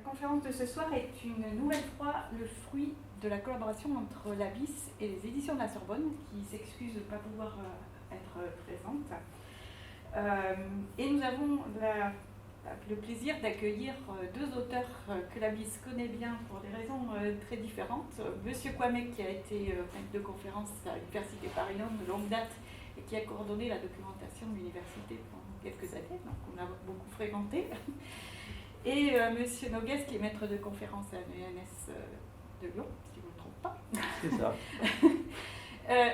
conférence de ce soir est une nouvelle fois le fruit de la collaboration entre l'ABIS et les éditions de la Sorbonne, qui s'excusent de ne pas pouvoir être présentes. Et nous avons le plaisir d'accueillir deux auteurs que l'ABIS connaît bien pour des raisons très différentes. Monsieur Kwame, qui a été maître de conférence à l'Université Paris-Nord de longue date et qui a coordonné la documentation de l'université pendant quelques années, donc on a beaucoup fréquenté. Et Monsieur Noguès, qui est maître de conférence à l'ENS de Lyon, si je ne me trompe pas. C'est ça.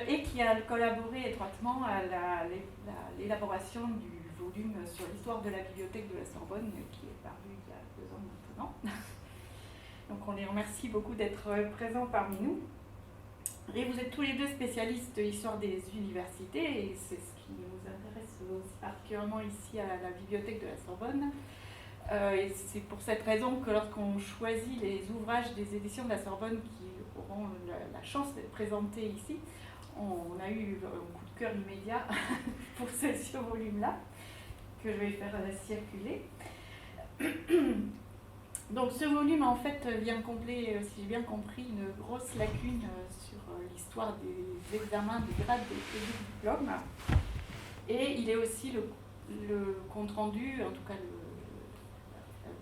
Et qui a collaboré étroitement à l'élaboration du volume sur l'histoire de la bibliothèque de la Sorbonne, qui est paru il y a 2 ans maintenant. Donc on les remercie beaucoup d'être présents parmi nous. Et vous êtes tous les deux spécialistes de l'histoire des universités, et c'est ce qui nous intéresse aussi particulièrement ici à la bibliothèque de la Sorbonne. Et c'est pour cette raison que lorsqu'on choisit les ouvrages des éditions de la Sorbonne qui auront la chance d'être présentés ici, on a eu un coup de cœur immédiat pour ce volume-là, que je vais faire circuler. Donc ce volume en fait vient combler, si j'ai bien compris, une grosse lacune sur l'histoire des examens des grades et du diplôme. Et il est aussi le compte-rendu, en tout cas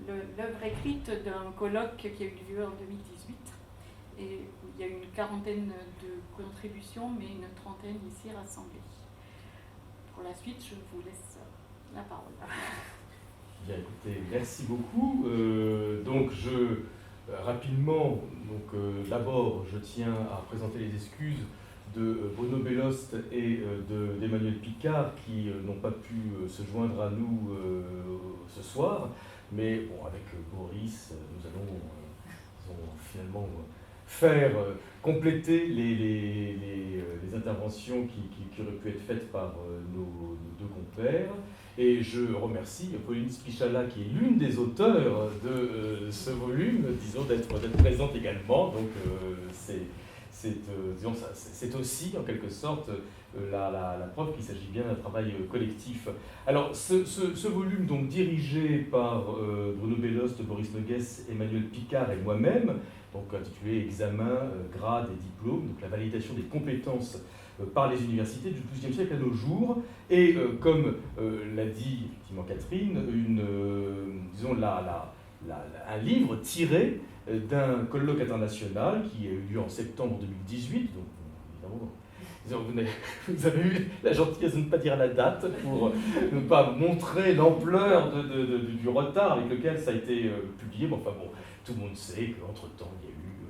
l'œuvre écrite d'un colloque qui a eu lieu en 2018, et où il y a eu une quarantaine de contributions, mais une trentaine ici rassemblées. Pour la suite, je vous laisse la parole. Bien, écoutez, merci beaucoup. Rapidement, d'abord, je tiens à présenter les excuses de Bruno Bellost et d'Emmanuel Picard qui n'ont pas pu se joindre à nous ce soir. Mais bon, avec Boris, nous allons finalement faire compléter les interventions qui auraient pu être faites par nos deux compères. Et je remercie Pauline Spichala, qui est l'une des auteurs de ce volume, disons, d'être présente également. Donc c'est aussi, en quelque sorte, la preuve qu'il s'agit bien d'un travail collectif. Alors, ce volume, donc, dirigé par Bruno Bellost, Boris Noguès, Emmanuel Picard et moi-même, donc intitulé Examen, grades et diplômes, donc la validation des compétences par les universités du XIIe siècle à nos jours, et comme l'a dit effectivement Catherine, un livre tiré d'un colloque international qui a eu lieu en septembre 2018, donc évidemment, vous avez eu la gentillesse de ne pas dire la date pour ne pas montrer l'ampleur du retard avec lequel ça a été publié. Bon, enfin bon, tout le monde sait qu'entre-temps, il y a eu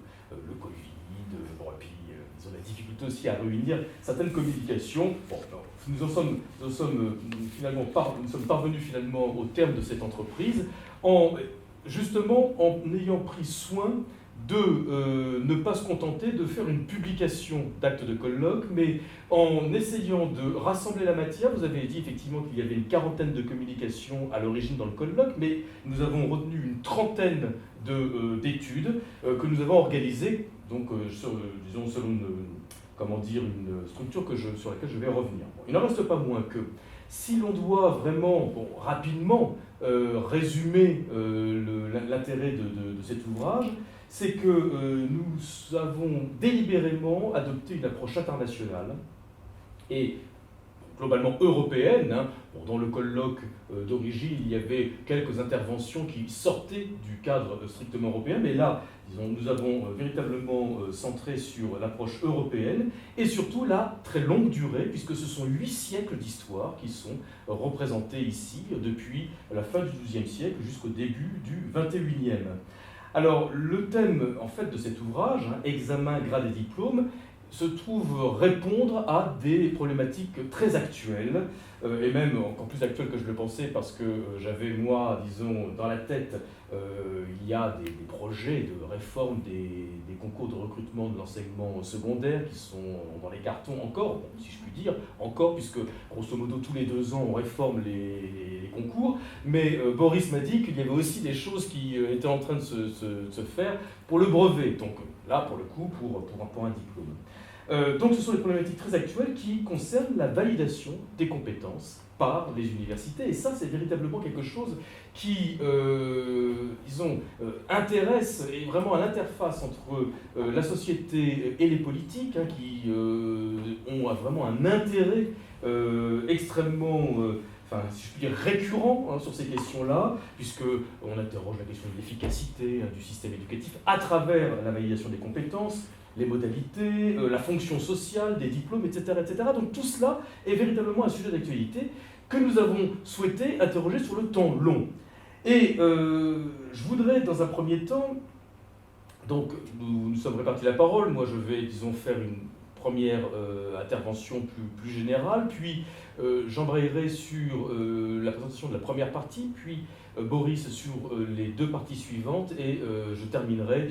le Covid, et puis ils ont la difficulté aussi à réunir certaines communications. Bon, nous sommes parvenus finalement au terme de cette entreprise justement en ayant pris soin de ne pas se contenter de faire une publication d'actes de colloque, mais en essayant de rassembler la matière. Vous avez dit effectivement qu'il y avait une quarantaine de communications à l'origine dans le colloque, mais nous avons retenu une trentaine d'études que nous avons organisées, donc selon une structure sur laquelle je vais revenir. Bon, il n'en reste pas moins que si l'on doit vraiment, rapidement, résumer l'intérêt de cet ouvrage, c'est que nous avons délibérément adopté une approche internationale et globalement européenne. Dans le colloque d'origine, il y avait quelques interventions qui sortaient du cadre strictement européen, mais là, nous avons véritablement centré sur l'approche européenne et surtout la très longue durée, puisque ce sont 8 siècles d'histoire qui sont représentés ici depuis la fin du XIIe siècle jusqu'au début du XXIe. Alors, le thème en fait de cet ouvrage, Examen, grades et diplômes, se trouve répondre à des problématiques très actuelles, et même encore plus actuelles que je le pensais, parce que j'avais, moi, dans la tête, il y a des projets de réforme des concours de recrutement de l'enseignement secondaire qui sont dans les cartons encore, bon, si je puis dire, encore, puisque grosso modo tous les 2 ans on réforme les concours, mais Boris m'a dit qu'il y avait aussi des choses qui étaient en train de se faire pour le brevet, donc là pour le coup pour un diplôme. Donc ce sont des problématiques très actuelles qui concernent la validation des compétences par les universités. Et ça, c'est véritablement quelque chose qui, intéresse, et vraiment à l'interface entre la société et les politiques, hein, qui ont vraiment un intérêt extrêmement, si je puis dire, récurrent, hein, sur ces questions-là, puisqu'on interroge la question de l'efficacité, hein, du système éducatif à travers la validation des compétences, les modalités, la fonction sociale des diplômes, etc., etc. Donc tout cela est véritablement un sujet d'actualité que nous avons souhaité interroger sur le temps long. Et je voudrais, dans un premier temps, donc nous sommes répartis la parole, moi je vais, faire une première intervention plus générale, puis j'embrayerai sur la présentation de la première partie, puis Boris sur les deux parties suivantes, et je terminerai,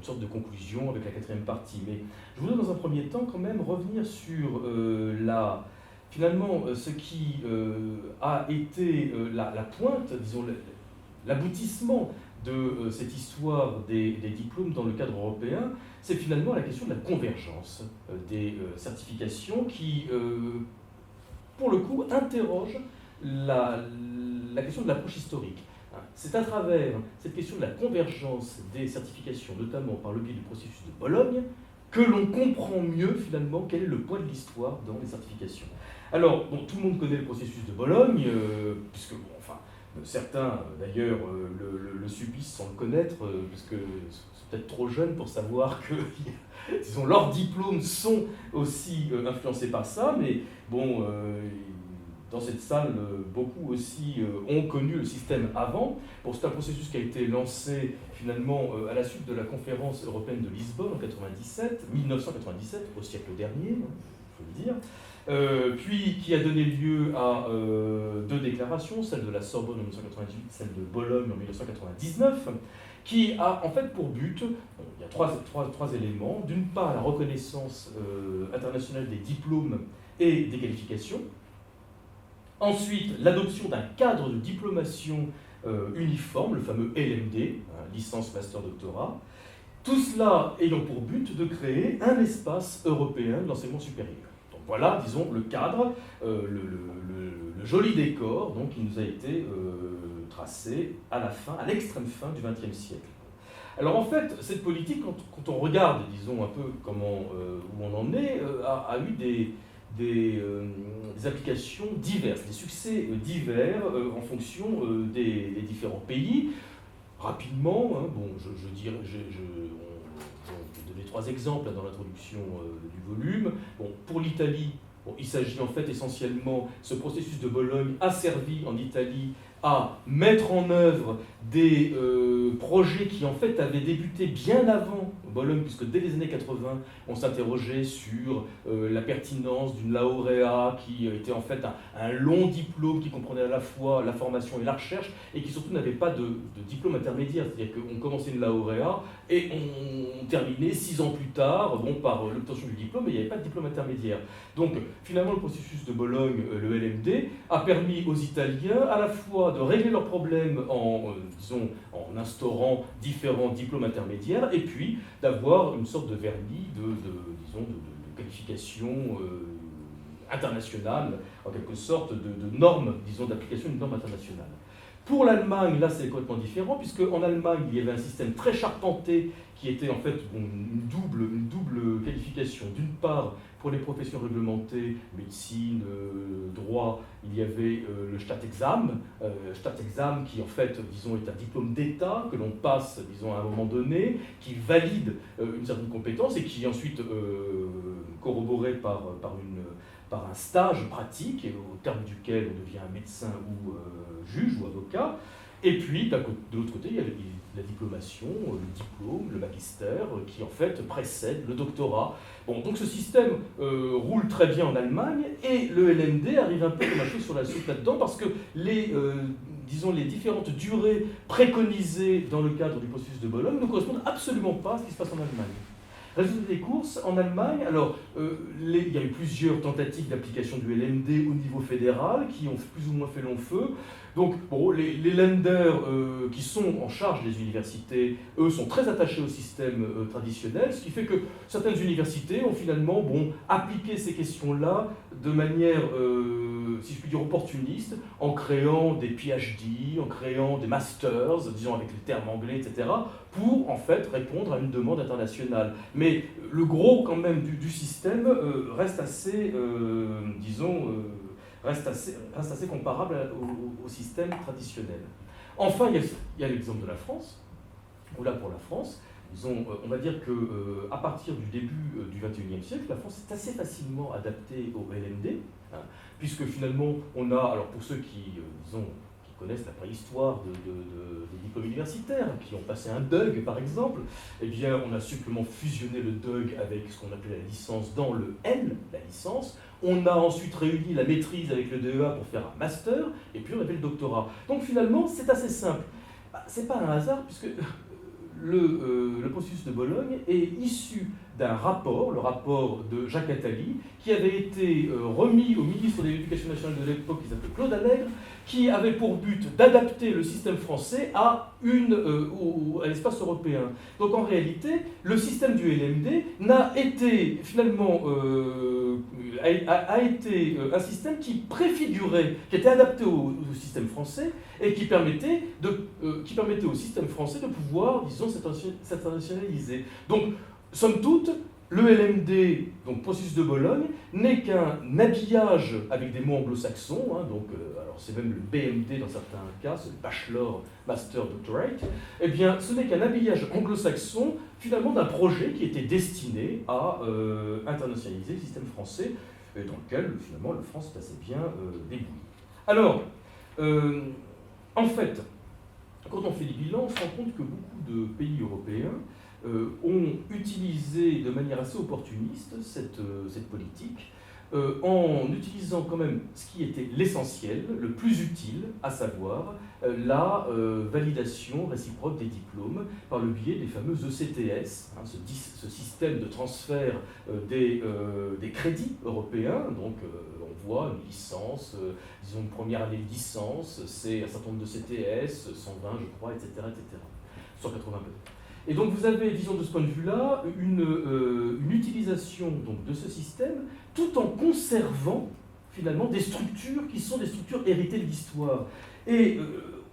une sorte de conclusion avec la quatrième partie. Mais je voudrais dans un premier temps quand même revenir sur finalement ce qui a été la pointe, l'aboutissement de cette histoire des diplômes dans le cadre européen, c'est finalement la question de la convergence des certifications qui, pour le coup, interroge la question de l'approche historique. C'est à travers cette question de la convergence des certifications, notamment par le biais du processus de Bologne, que l'on comprend mieux finalement quel est le poids de l'histoire dans les certifications. Alors, tout le monde connaît le processus de Bologne, puisque, certains d'ailleurs le subissent sans le connaître, parce que c'est peut-être trop jeune pour savoir que leurs diplômes sont aussi influencés par ça, mais bon, dans cette salle, beaucoup aussi ont connu le système avant. Bon, c'est un processus qui a été lancé finalement à la suite de la conférence européenne de Lisbonne en 1997, au siècle dernier, il faut le dire, puis qui a donné lieu à deux déclarations, celle de la Sorbonne en 1998, celle de Bologne en 1999, qui a en fait pour but, il y a trois éléments, d'une part la reconnaissance internationale des diplômes et des qualifications, ensuite l'adoption d'un cadre de diplomation uniforme, le fameux LMD, licence, master, doctorat, tout cela ayant pour but de créer un espace européen de l'enseignement supérieur. Donc voilà, le cadre, le joli décor donc, qui nous a été tracé à l'extrême fin du XXe siècle. Alors en fait, cette politique, quand on regarde, un peu où on en est, a eu des applications diverses, des succès divers en fonction des différents pays. Rapidement, je vais donner trois exemples dans l'introduction du volume. Pour l'Italie, il s'agit en fait essentiellement, ce processus de Bologne a servi en Italie à mettre en œuvre des projets qui en fait avaient débuté bien avant Bologne, puisque dès les années 80, on s'interrogeait sur la pertinence d'une lauréat qui était en fait un long diplôme qui comprenait à la fois la formation et la recherche, et qui surtout n'avait pas de diplôme intermédiaire, c'est-à-dire qu'on commençait une lauréat et on terminait 6 ans plus tard par l'obtention du diplôme, et il n'y avait pas de diplôme intermédiaire. Donc finalement le processus de Bologne, le LMD, a permis aux Italiens à la fois de régler leurs problèmes en instaurant différents diplômes intermédiaires, et puis d'avoir une sorte de vernis de qualification internationale, en quelque sorte de normes, d'application d'une norme internationale. Pour l'Allemagne, là c'est complètement différent, puisque en Allemagne il y avait un système très charpenté qui était en fait une double qualification. D'une part, pour les professions réglementées, médecine, droit, il y avait le Staatsexamen, qui en fait, est un diplôme d'État que l'on passe, à un moment donné, qui valide une certaine compétence et qui est ensuite corroboré par un stage pratique, au terme duquel on devient un médecin ou juge ou avocat. Et puis, de l'autre côté, il y a la diplomation, le diplôme, le magistère, qui en fait précède le doctorat. Donc ce système roule très bien en Allemagne, et le LMD arrive un peu comme un cheveu sur la soupe là-dedans, parce que les différentes durées préconisées dans le cadre du processus de Bologne ne correspondent absolument pas à ce qui se passe en Allemagne. Résultat des courses, en Allemagne, il y a eu plusieurs tentatives d'application du LMD au niveau fédéral qui ont plus ou moins fait long feu. Donc, les Länder qui sont en charge des universités, eux, sont très attachés au système traditionnel, ce qui fait que certaines universités ont finalement appliqué ces questions-là de manière si je puis dire, opportuniste, en créant des PhD, en créant des masters, disons avec les termes anglais, etc., pour en fait répondre à une demande internationale. Mais le gros quand même du système reste assez, reste assez comparable au système traditionnel. Enfin, il y a l'exemple de la France, où là pour la France, on va dire qu'à partir du début du XXIe siècle, la France est assez facilement adaptée au LMD, hein, puisque finalement on a, alors pour ceux qui connaissent la préhistoire des diplômes universitaires, qui ont passé un DUG par exemple, eh bien on a simplement fusionné le DUG avec ce qu'on appelait la licence dans le L, la licence. On a ensuite réuni la maîtrise avec le DEA pour faire un master, et puis on avait le doctorat. Donc finalement c'est assez simple. C'est pas un hasard, puisque le processus de Bologne est issu d'un rapport, le rapport de Jacques Attali, qui avait été remis au ministre de l'Éducation nationale de l'époque, qui s'appelait Claude Allègre, qui avait pour but d'adapter le système français à l'espace européen. Donc en réalité, le système du LMD n'a été finalement a été un système qui préfigurait, qui était adapté au système français et qui permettait au système français de pouvoir, disons, s'internationaliser. Donc, somme toute, le LMD, donc processus de Bologne, n'est qu'un habillage avec des mots anglo-saxons, hein, alors c'est même le BMD dans certains cas, c'est le Bachelor, Master, Doctorate, eh bien ce n'est qu'un habillage anglo-saxon finalement d'un projet qui était destiné à internationaliser le système français, et dans lequel finalement la France est assez bien débrouillée. Alors, en fait, quand on fait des bilans, on se rend compte que beaucoup de pays européens ont utilisé de manière assez opportuniste cette politique, en utilisant quand même ce qui était l'essentiel, le plus utile, à savoir la validation réciproque des diplômes par le biais des fameux ECTS, hein, ce système de transfert des crédits européens. Donc on voit une licence, disons une première année de licence, c'est un certain nombre de CTS, 120 je crois, etc. 180 peut-être. Et donc vous avez, disons de ce point de vue-là, une utilisation donc, de ce système, tout en conservant finalement des structures qui sont des structures héritées de l'histoire. Et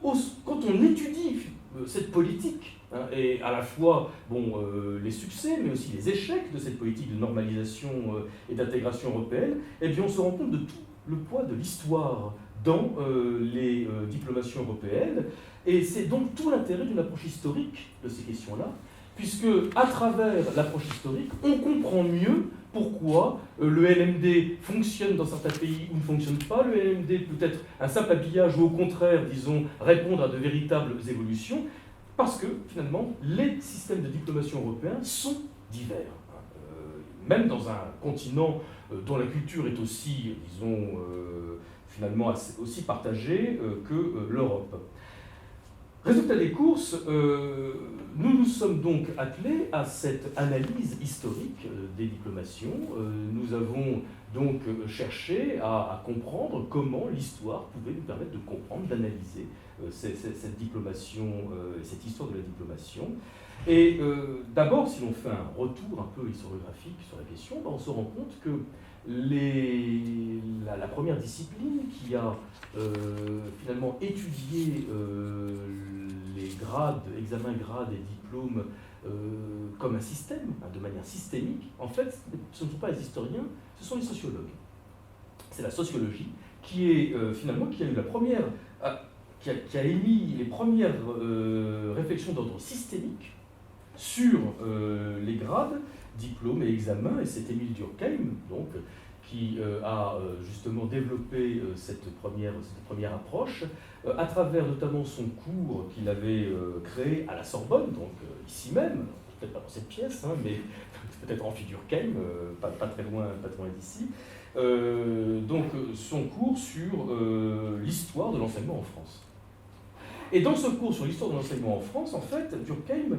quand on étudie cette politique, hein, et à la fois les succès, mais aussi les échecs de cette politique de normalisation et d'intégration européenne, eh bien on se rend compte de tout le poids de l'histoire dans les diplomaties européennes. Et c'est donc tout l'intérêt d'une approche historique de ces questions-là, puisque à travers l'approche historique, on comprend mieux pourquoi le LMD fonctionne dans certains pays ou ne fonctionne pas. Le LMD peut être un simple habillage ou au contraire, disons, répondre à de véritables évolutions, parce que finalement, les systèmes de diplomatie européens sont divers. Même dans un continent dont la culture est aussi, disons, finalement aussi partagée que l'Europe. Résultat des courses, nous nous sommes donc attelés à cette analyse historique des diplomations. Nous avons donc cherché à comprendre comment l'histoire pouvait nous permettre de comprendre, d'analyser cette diplomation, cette histoire de la diplomation. Et d'abord, si l'on fait un retour un peu historiographique sur la question, on se rend compte que la première discipline qui a finalement étudié les grades, examens, grades et diplômes comme un système, hein, de manière systémique, en fait, ce ne sont pas les historiens, ce sont les sociologues. C'est la sociologie qui est finalement qui a eu la première, qui a émis les premières réflexions d'ordre systémique sur les grades, diplômes et examens, et c'est Émile Durkheim, donc, qui a justement développé cette première approche, à travers notamment son cours qu'il avait créé à la Sorbonne, donc ici même, peut-être pas dans cette pièce, hein, mais peut-être en amphi Durkheim, pas très loin d'ici. Donc son cours sur l'histoire de l'enseignement en France. Et dans ce cours sur l'histoire de l'enseignement en France, en fait, Durkheim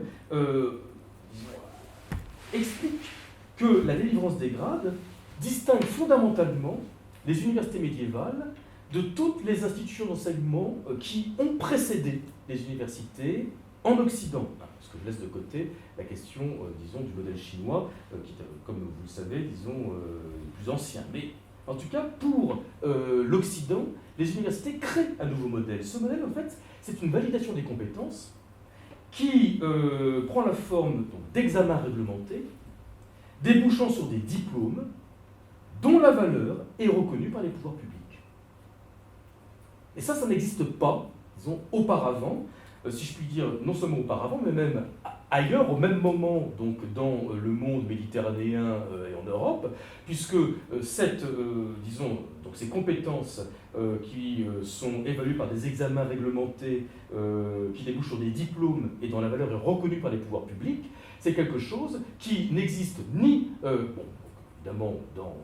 explique que la délivrance des grades distingue fondamentalement les universités médiévales de toutes les institutions d'enseignement qui ont précédé les universités en Occident. Parce que je laisse de côté la question, disons, du modèle chinois, qui est, comme vous le savez, disons, le plus ancien. Mais en tout cas pour l'Occident, les universités créent un nouveau modèle. Ce modèle, en fait, c'est une validation des compétences qui prend la forme d'examens réglementés, débouchant sur des diplômes dont la valeur est reconnue par les pouvoirs publics. Et ça n'existe pas, disons, auparavant, si je puis dire, non seulement auparavant, mais même ailleurs, au même moment, donc dans le monde méditerranéen et en Europe, puisque disons, donc ces compétences qui sont évaluées par des examens réglementés, qui débouchent sur des diplômes et dont la valeur est reconnue par les pouvoirs publics, c'est quelque chose qui n'existe ni, évidemment, dans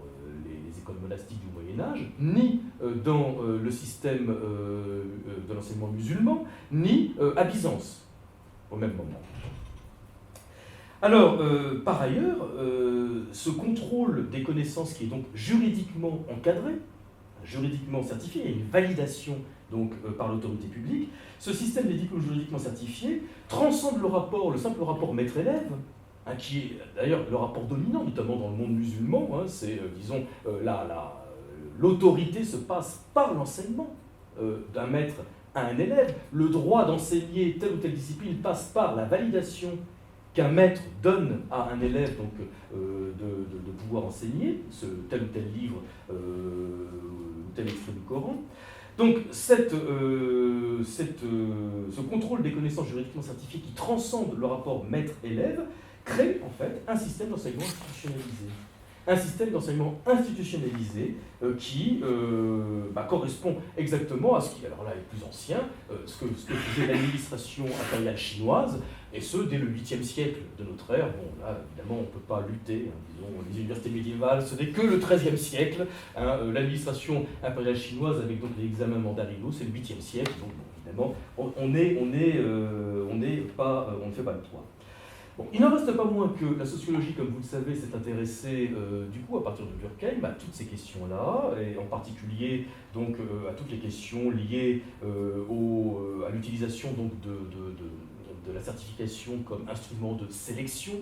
les écoles monastiques du Moyen-Âge, ni dans le système de l'enseignement musulman, ni à Byzance, au même moment. Alors, par ailleurs, ce contrôle des connaissances qui est donc juridiquement encadré, juridiquement certifié, il y a une validation donc, par l'autorité publique, ce système des diplômes juridiquement certifiés transcende le simple rapport maître-élève, hein, qui est d'ailleurs le rapport dominant, notamment dans le monde musulman, hein, c'est, disons, l'autorité se passe par l'enseignement d'un maître à un élève, le droit d'enseigner telle ou telle discipline passe par la validation qu'un maître donne à un élève donc, de pouvoir enseigner tel ou tel livre ou tel extrait du Coran. Donc ce contrôle des connaissances juridiquement certifiées qui transcende le rapport maître-élève crée en fait un système d'enseignement institutionnalisé. Un système d'enseignement institutionnalisé qui correspond exactement à ce qui, alors là, est plus ancien, ce que faisait l'administration impériale chinoise, et ce, dès le 8e siècle de notre ère. Bon, là, évidemment, on ne peut pas lutter, hein, disons, les universités médiévales, ce n'est que le 13e siècle. Hein, l'administration impériale chinoise, avec donc les examens mandarinaux, c'est le 8e siècle, donc bon, évidemment, on ne fait pas le poids. Bon, il n'en reste pas moins que la sociologie, comme vous le savez, s'est intéressée du coup à partir de Durkheim à toutes ces questions-là, et en particulier donc à toutes les questions liées à l'utilisation donc de la certification comme instrument de sélection,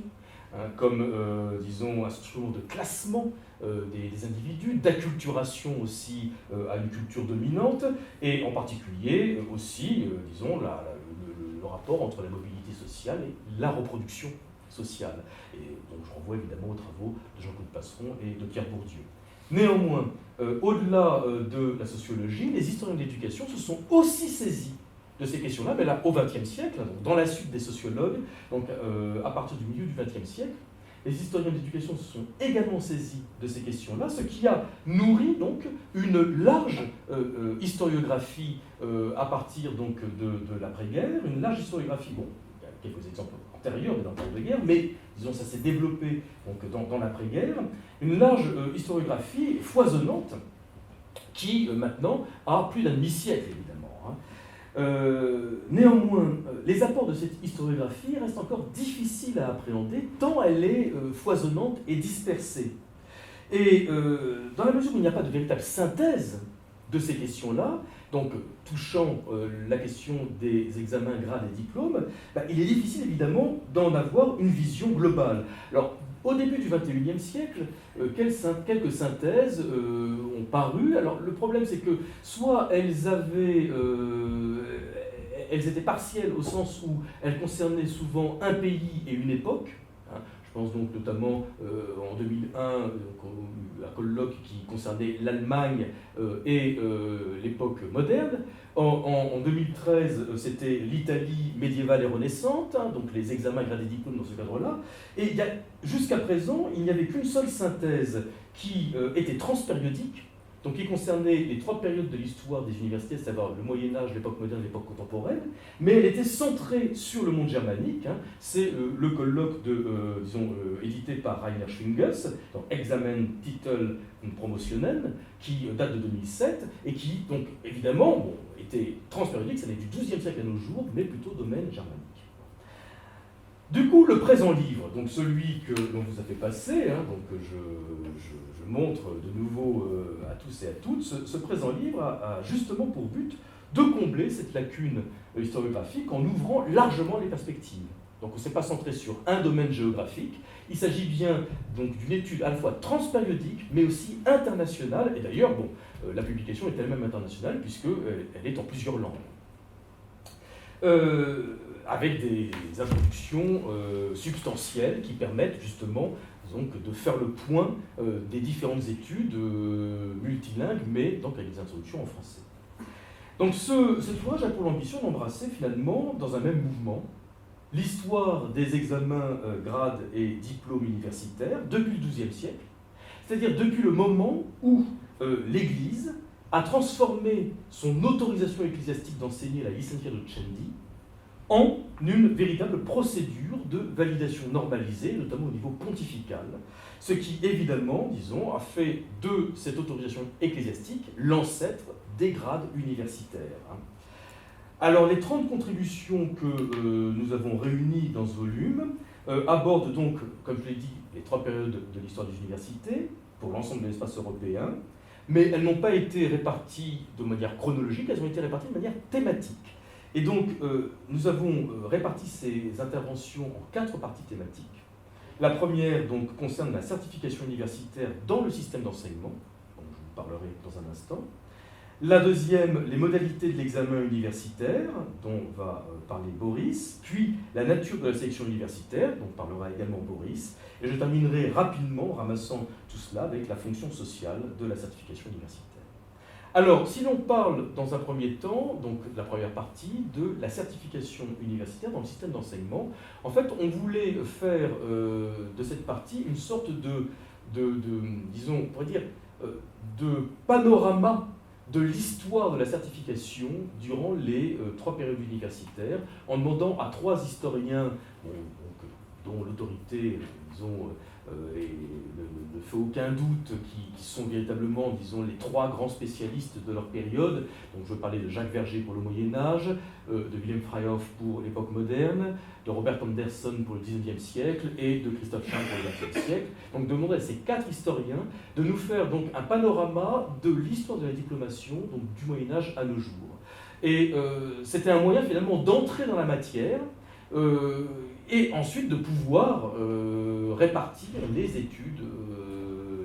hein, comme disons instrument de classement des individus, d'acculturation aussi à une culture dominante, et en particulier aussi, disons, le rapport entre la mobilité sociale et la reproduction sociale. Et donc je renvoie évidemment aux travaux de Jean-Claude Passeron et de Pierre Bourdieu. Néanmoins, au-delà de la sociologie, les historiens de l'éducation se sont aussi saisis de ces questions-là, mais là au XXe siècle, donc dans la suite des sociologues, donc à partir du milieu du XXe siècle, les historiens de l'éducation se sont également saisis de ces questions-là, ce qui a nourri donc une large historiographie à partir donc de l'après-guerre, une large historiographie, bon, il y a quelques exemples antérieurs des l'entre-deux-guerres, mais disons ça s'est développé donc, dans l'après-guerre, une large historiographie foisonnante qui maintenant a plus d'un demi-siècle évidemment. Hein. Néanmoins, les apports de cette historiographie restent encore difficiles à appréhender, tant elle est foisonnante et dispersée. Et dans la mesure où il n'y a pas de véritable synthèse de ces questions-là, donc touchant la question des examens, grades et diplômes, il est difficile évidemment d'en avoir une vision globale. Alors, au début du XXIe siècle, quelques synthèses ont paru. Alors, le problème, c'est que soit elles étaient partielles au sens où elles concernaient souvent un pays et une époque. Hein, je pense donc notamment en 2001 un colloque qui concernait l'Allemagne et l'époque moderne. En 2013, c'était l'Italie médiévale et renaissante, hein, donc les examens, grades et diplômes dans ce cadre-là. Et jusqu'à présent, il n'y avait qu'une seule synthèse qui était transpériodique, donc qui concernait les trois périodes de l'histoire des universités, c'est-à-dire le Moyen-Âge, l'époque moderne et l'époque contemporaine, mais elle était centrée sur le monde germanique. Hein. C'est le colloque édité par Rainer Schwingers, donc Examen, Titel und Promotionen, qui date de 2007, et qui, donc, évidemment, était transpériodique, ça n'est du XIIe siècle à nos jours, mais plutôt domaine germanique. Du coup, le présent livre, donc celui que l'on vous a fait passer, hein, donc je montre de nouveau à tous et à toutes, ce présent livre a justement pour but de combler cette lacune historiographique en ouvrant largement les perspectives. Donc on ne s'est pas centré sur un domaine géographique, il s'agit bien donc d'une étude à la fois transpériodique, mais aussi internationale, et d'ailleurs, bon, la publication est elle-même internationale, puisqu'elle est en plusieurs langues. Avec des introductions substantielles qui permettent justement donc, de faire le point des différentes études multilingues, mais donc avec des introductions en français. Donc cet ouvrage a pour l'ambition d'embrasser finalement, dans un même mouvement, l'histoire des examens grades et diplômes universitaires depuis le XIIe siècle, c'est-à-dire depuis le moment où l'Église a transformé son autorisation ecclésiastique d'enseigner la licencia docendi en une véritable procédure de validation normalisée, notamment au niveau pontifical, ce qui évidemment, disons, a fait de cette autorisation ecclésiastique l'ancêtre des grades universitaires. Alors, les 30 contributions que nous avons réunies dans ce volume abordent donc, comme je l'ai dit, les 3 périodes de l'histoire des universités pour l'ensemble de l'espace européen, mais elles n'ont pas été réparties de manière chronologique, elles ont été réparties de manière thématique. Et donc, nous avons réparti ces interventions en 4 parties thématiques. La première donc, concerne la certification universitaire dans le système d'enseignement, dont je vous parlerai dans un instant. La deuxième, les modalités de l'examen universitaire, dont va parler Boris, puis la nature de la sélection universitaire, dont parlera également Boris, et je terminerai rapidement, ramassant tout cela, avec la fonction sociale de la certification universitaire. Alors, si l'on parle dans un premier temps, donc la première partie, de la certification universitaire dans le système d'enseignement, en fait, on voulait faire de cette partie une sorte disons, on pourrait dire, de panorama de l'histoire de la certification durant les 3 périodes universitaires, en demandant à 3 historiens, dont l'autorité, disons, ne fait aucun doute, qui sont véritablement, disons, les 3 grands spécialistes de leur période. Donc je parlais de Jacques Verger pour le Moyen-Âge, de Wilhelm Freyhoff pour l'époque moderne, de Robert Anderson pour le XIXe siècle et de Christophe Charles pour le XXe siècle. Donc de demander à ces 4 historiens de nous faire donc un panorama de l'histoire de la diplomation, donc du Moyen-Âge à nos jours. Et c'était un moyen finalement d'entrer dans la matière, et ensuite de pouvoir répartir les études,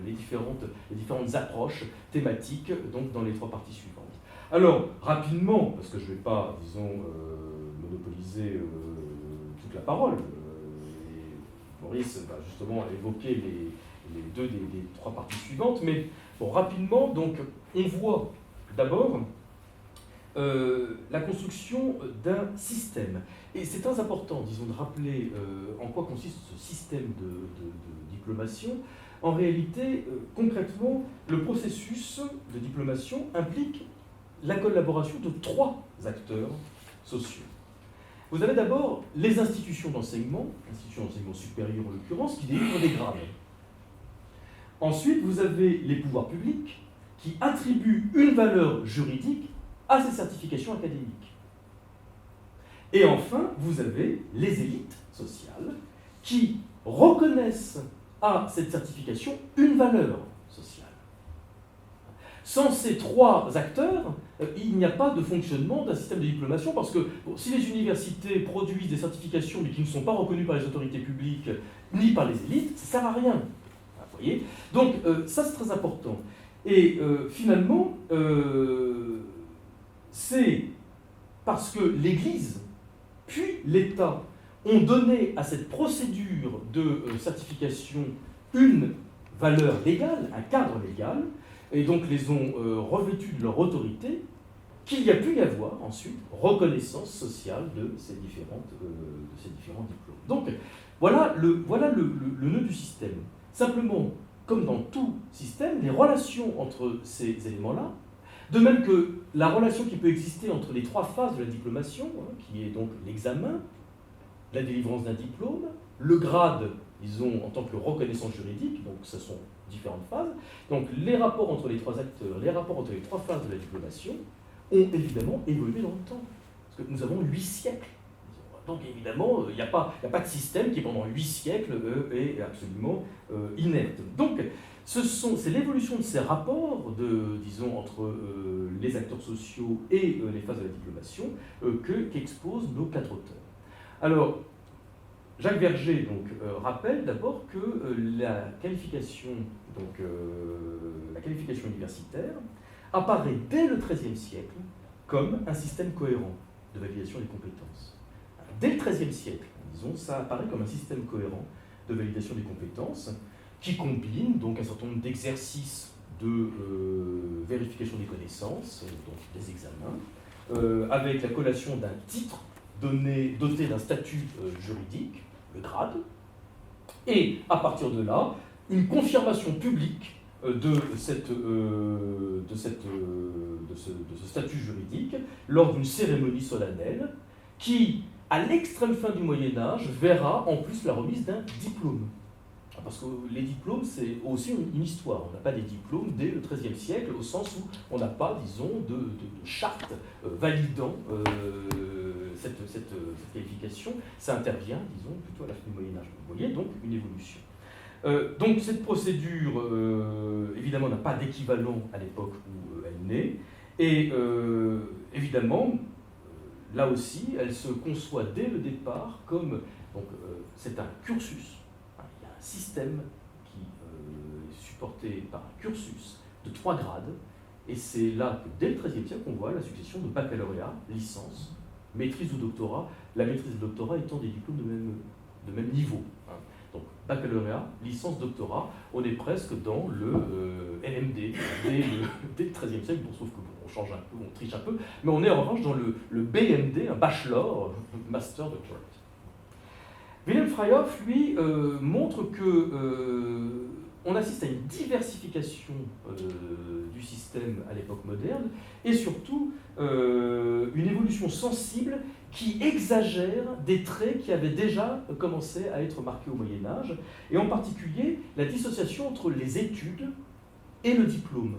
les différentes approches thématiques donc, dans les 3 parties suivantes. Alors, rapidement, parce que je ne vais pas, disons, monopoliser toute la parole, et Maurice va justement évoquer les 2 des 3 parties suivantes, mais bon, rapidement, donc, on voit d'abord la construction d'un système. Et c'est très important, disons, de rappeler en quoi consiste ce système de diplomation. En réalité, concrètement, le processus de diplomation implique la collaboration de 3 acteurs sociaux. Vous avez d'abord les institutions d'enseignement supérieur en l'occurrence, qui délivrent des grades. Ensuite, vous avez les pouvoirs publics qui attribuent une valeur juridique à ces certifications académiques. Et enfin, vous avez les élites sociales qui reconnaissent à cette certification une valeur sociale. Sans ces 3 acteurs, il n'y a pas de fonctionnement d'un système de diplomation, parce que bon, si les universités produisent des certifications mais qui ne sont pas reconnues par les autorités publiques ni par les élites, ça ne sert à rien. Vous voyez ? Donc ça c'est très important. Et finalement, c'est parce que l'Église puis l'État ont donné à cette procédure de certification une valeur légale, un cadre légal, et donc les ont revêtus de leur autorité, qu'il y a pu y avoir ensuite reconnaissance sociale de ces différents diplômes. Donc voilà le nœud du système. Simplement, comme dans tout système, les relations entre ces éléments-là, de même que la relation qui peut exister entre les 3 phases de la diplomation, qui est donc l'examen, la délivrance d'un diplôme, le grade, disons, en tant que reconnaissance juridique, donc ce sont différentes phases. Donc les rapports entre les 3 acteurs, les rapports entre les 3 phases de la diplomation ont évidemment évolué dans le temps. Parce que nous avons 8 siècles. Donc évidemment, il n'y a pas de système qui pendant 8 siècles est absolument inerte. Donc c'est l'évolution de ces rapports, disons, entre les acteurs sociaux et les phases de la diplomation qu'exposent nos 4 auteurs. Alors, Jacques Verger donc, rappelle d'abord que la qualification universitaire apparaît dès le XIIIe siècle comme un système cohérent de validation des compétences. Dès le XIIIe siècle, disons, ça apparaît comme un système cohérent de validation des compétences qui combine donc un certain nombre d'exercices de vérification des connaissances, donc des examens, avec la collation d'un titre doté d'un statut juridique, le grade, et à partir de là, une confirmation publique de ce statut juridique lors d'une cérémonie solennelle qui, à l'extrême fin du Moyen-Âge, verra en plus la remise d'un diplôme. Parce que les diplômes, c'est aussi une histoire. On n'a pas des diplômes dès le XIIIe siècle, au sens où on n'a pas, disons, de charte validant cette qualification. Ça intervient, disons, plutôt à la fin du Moyen-Âge. Vous voyez, donc, une évolution. Donc, cette procédure, évidemment, n'a pas d'équivalent à l'époque où elle naît. Et, évidemment, là aussi, elle se conçoit dès le départ comme... Donc, c'est un cursus. Système qui est supporté par un cursus de 3 grades, et c'est là que dès le XIIIe siècle on voit la succession de baccalauréat, licence, maîtrise ou doctorat, la maîtrise et le doctorat étant des diplômes de même niveau. Donc baccalauréat, licence, doctorat, on est presque dans le LMD dès le XIIIe siècle, bon, sauf qu'on change un peu, on triche un peu, mais on est en revanche dans le BMD, un bachelor, master doctorate. Wilhelm Freihoff, lui, montre que on assiste à une diversification du système à l'époque moderne et surtout une évolution sensible qui exagère des traits qui avaient déjà commencé à être marqués au Moyen-Âge, et en particulier la dissociation entre les études et le diplôme.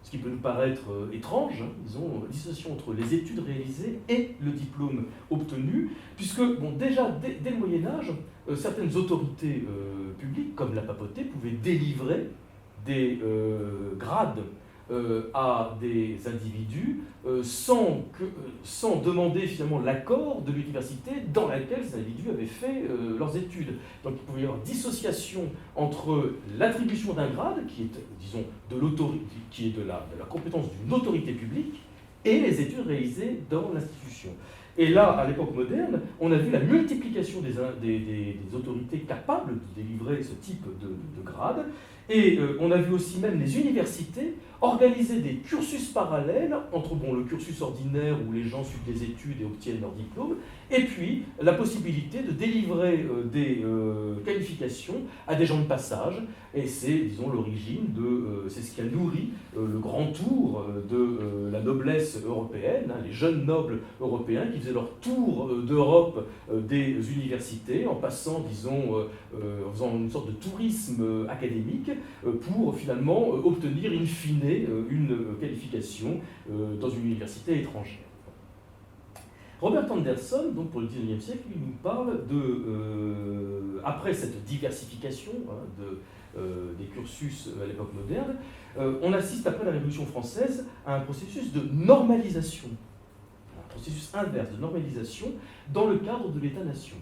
Ce qui peut nous paraître étrange, disons, dissociation entre les études réalisées et le diplôme obtenu, puisque bon, déjà dès le Moyen-Âge, certaines autorités publiques, comme la papauté, pouvaient délivrer des grades à des individus sans demander finalement l'accord de l'université dans laquelle ces individus avaient fait leurs études. Donc il pouvait y avoir dissociation entre l'attribution d'un grade, qui est, disons, qui est de la compétence d'une autorité publique, et les études réalisées dans l'institution. Et là, à l'époque moderne, on a vu la multiplication des autorités capables de délivrer ce type de grade, et on a vu aussi même les universités organiser des cursus parallèles entre le cursus ordinaire où les gens suivent des études et obtiennent leur diplôme, et puis la possibilité de délivrer des qualifications à des gens de passage, et c'est, disons, l'origine c'est ce qui a nourri le grand tour de la noblesse européenne, les jeunes nobles européens qui faisaient leur tour d'Europe des universités en passant, disons, en faisant une sorte de tourisme académique pour finalement obtenir in fine une qualification dans une université étrangère. Robert Anderson, donc pour le XIXe siècle, il nous parle après cette diversification des cursus à l'époque moderne, on assiste après la Révolution française à un processus de normalisation, un processus inverse de normalisation dans le cadre de l'État-nation.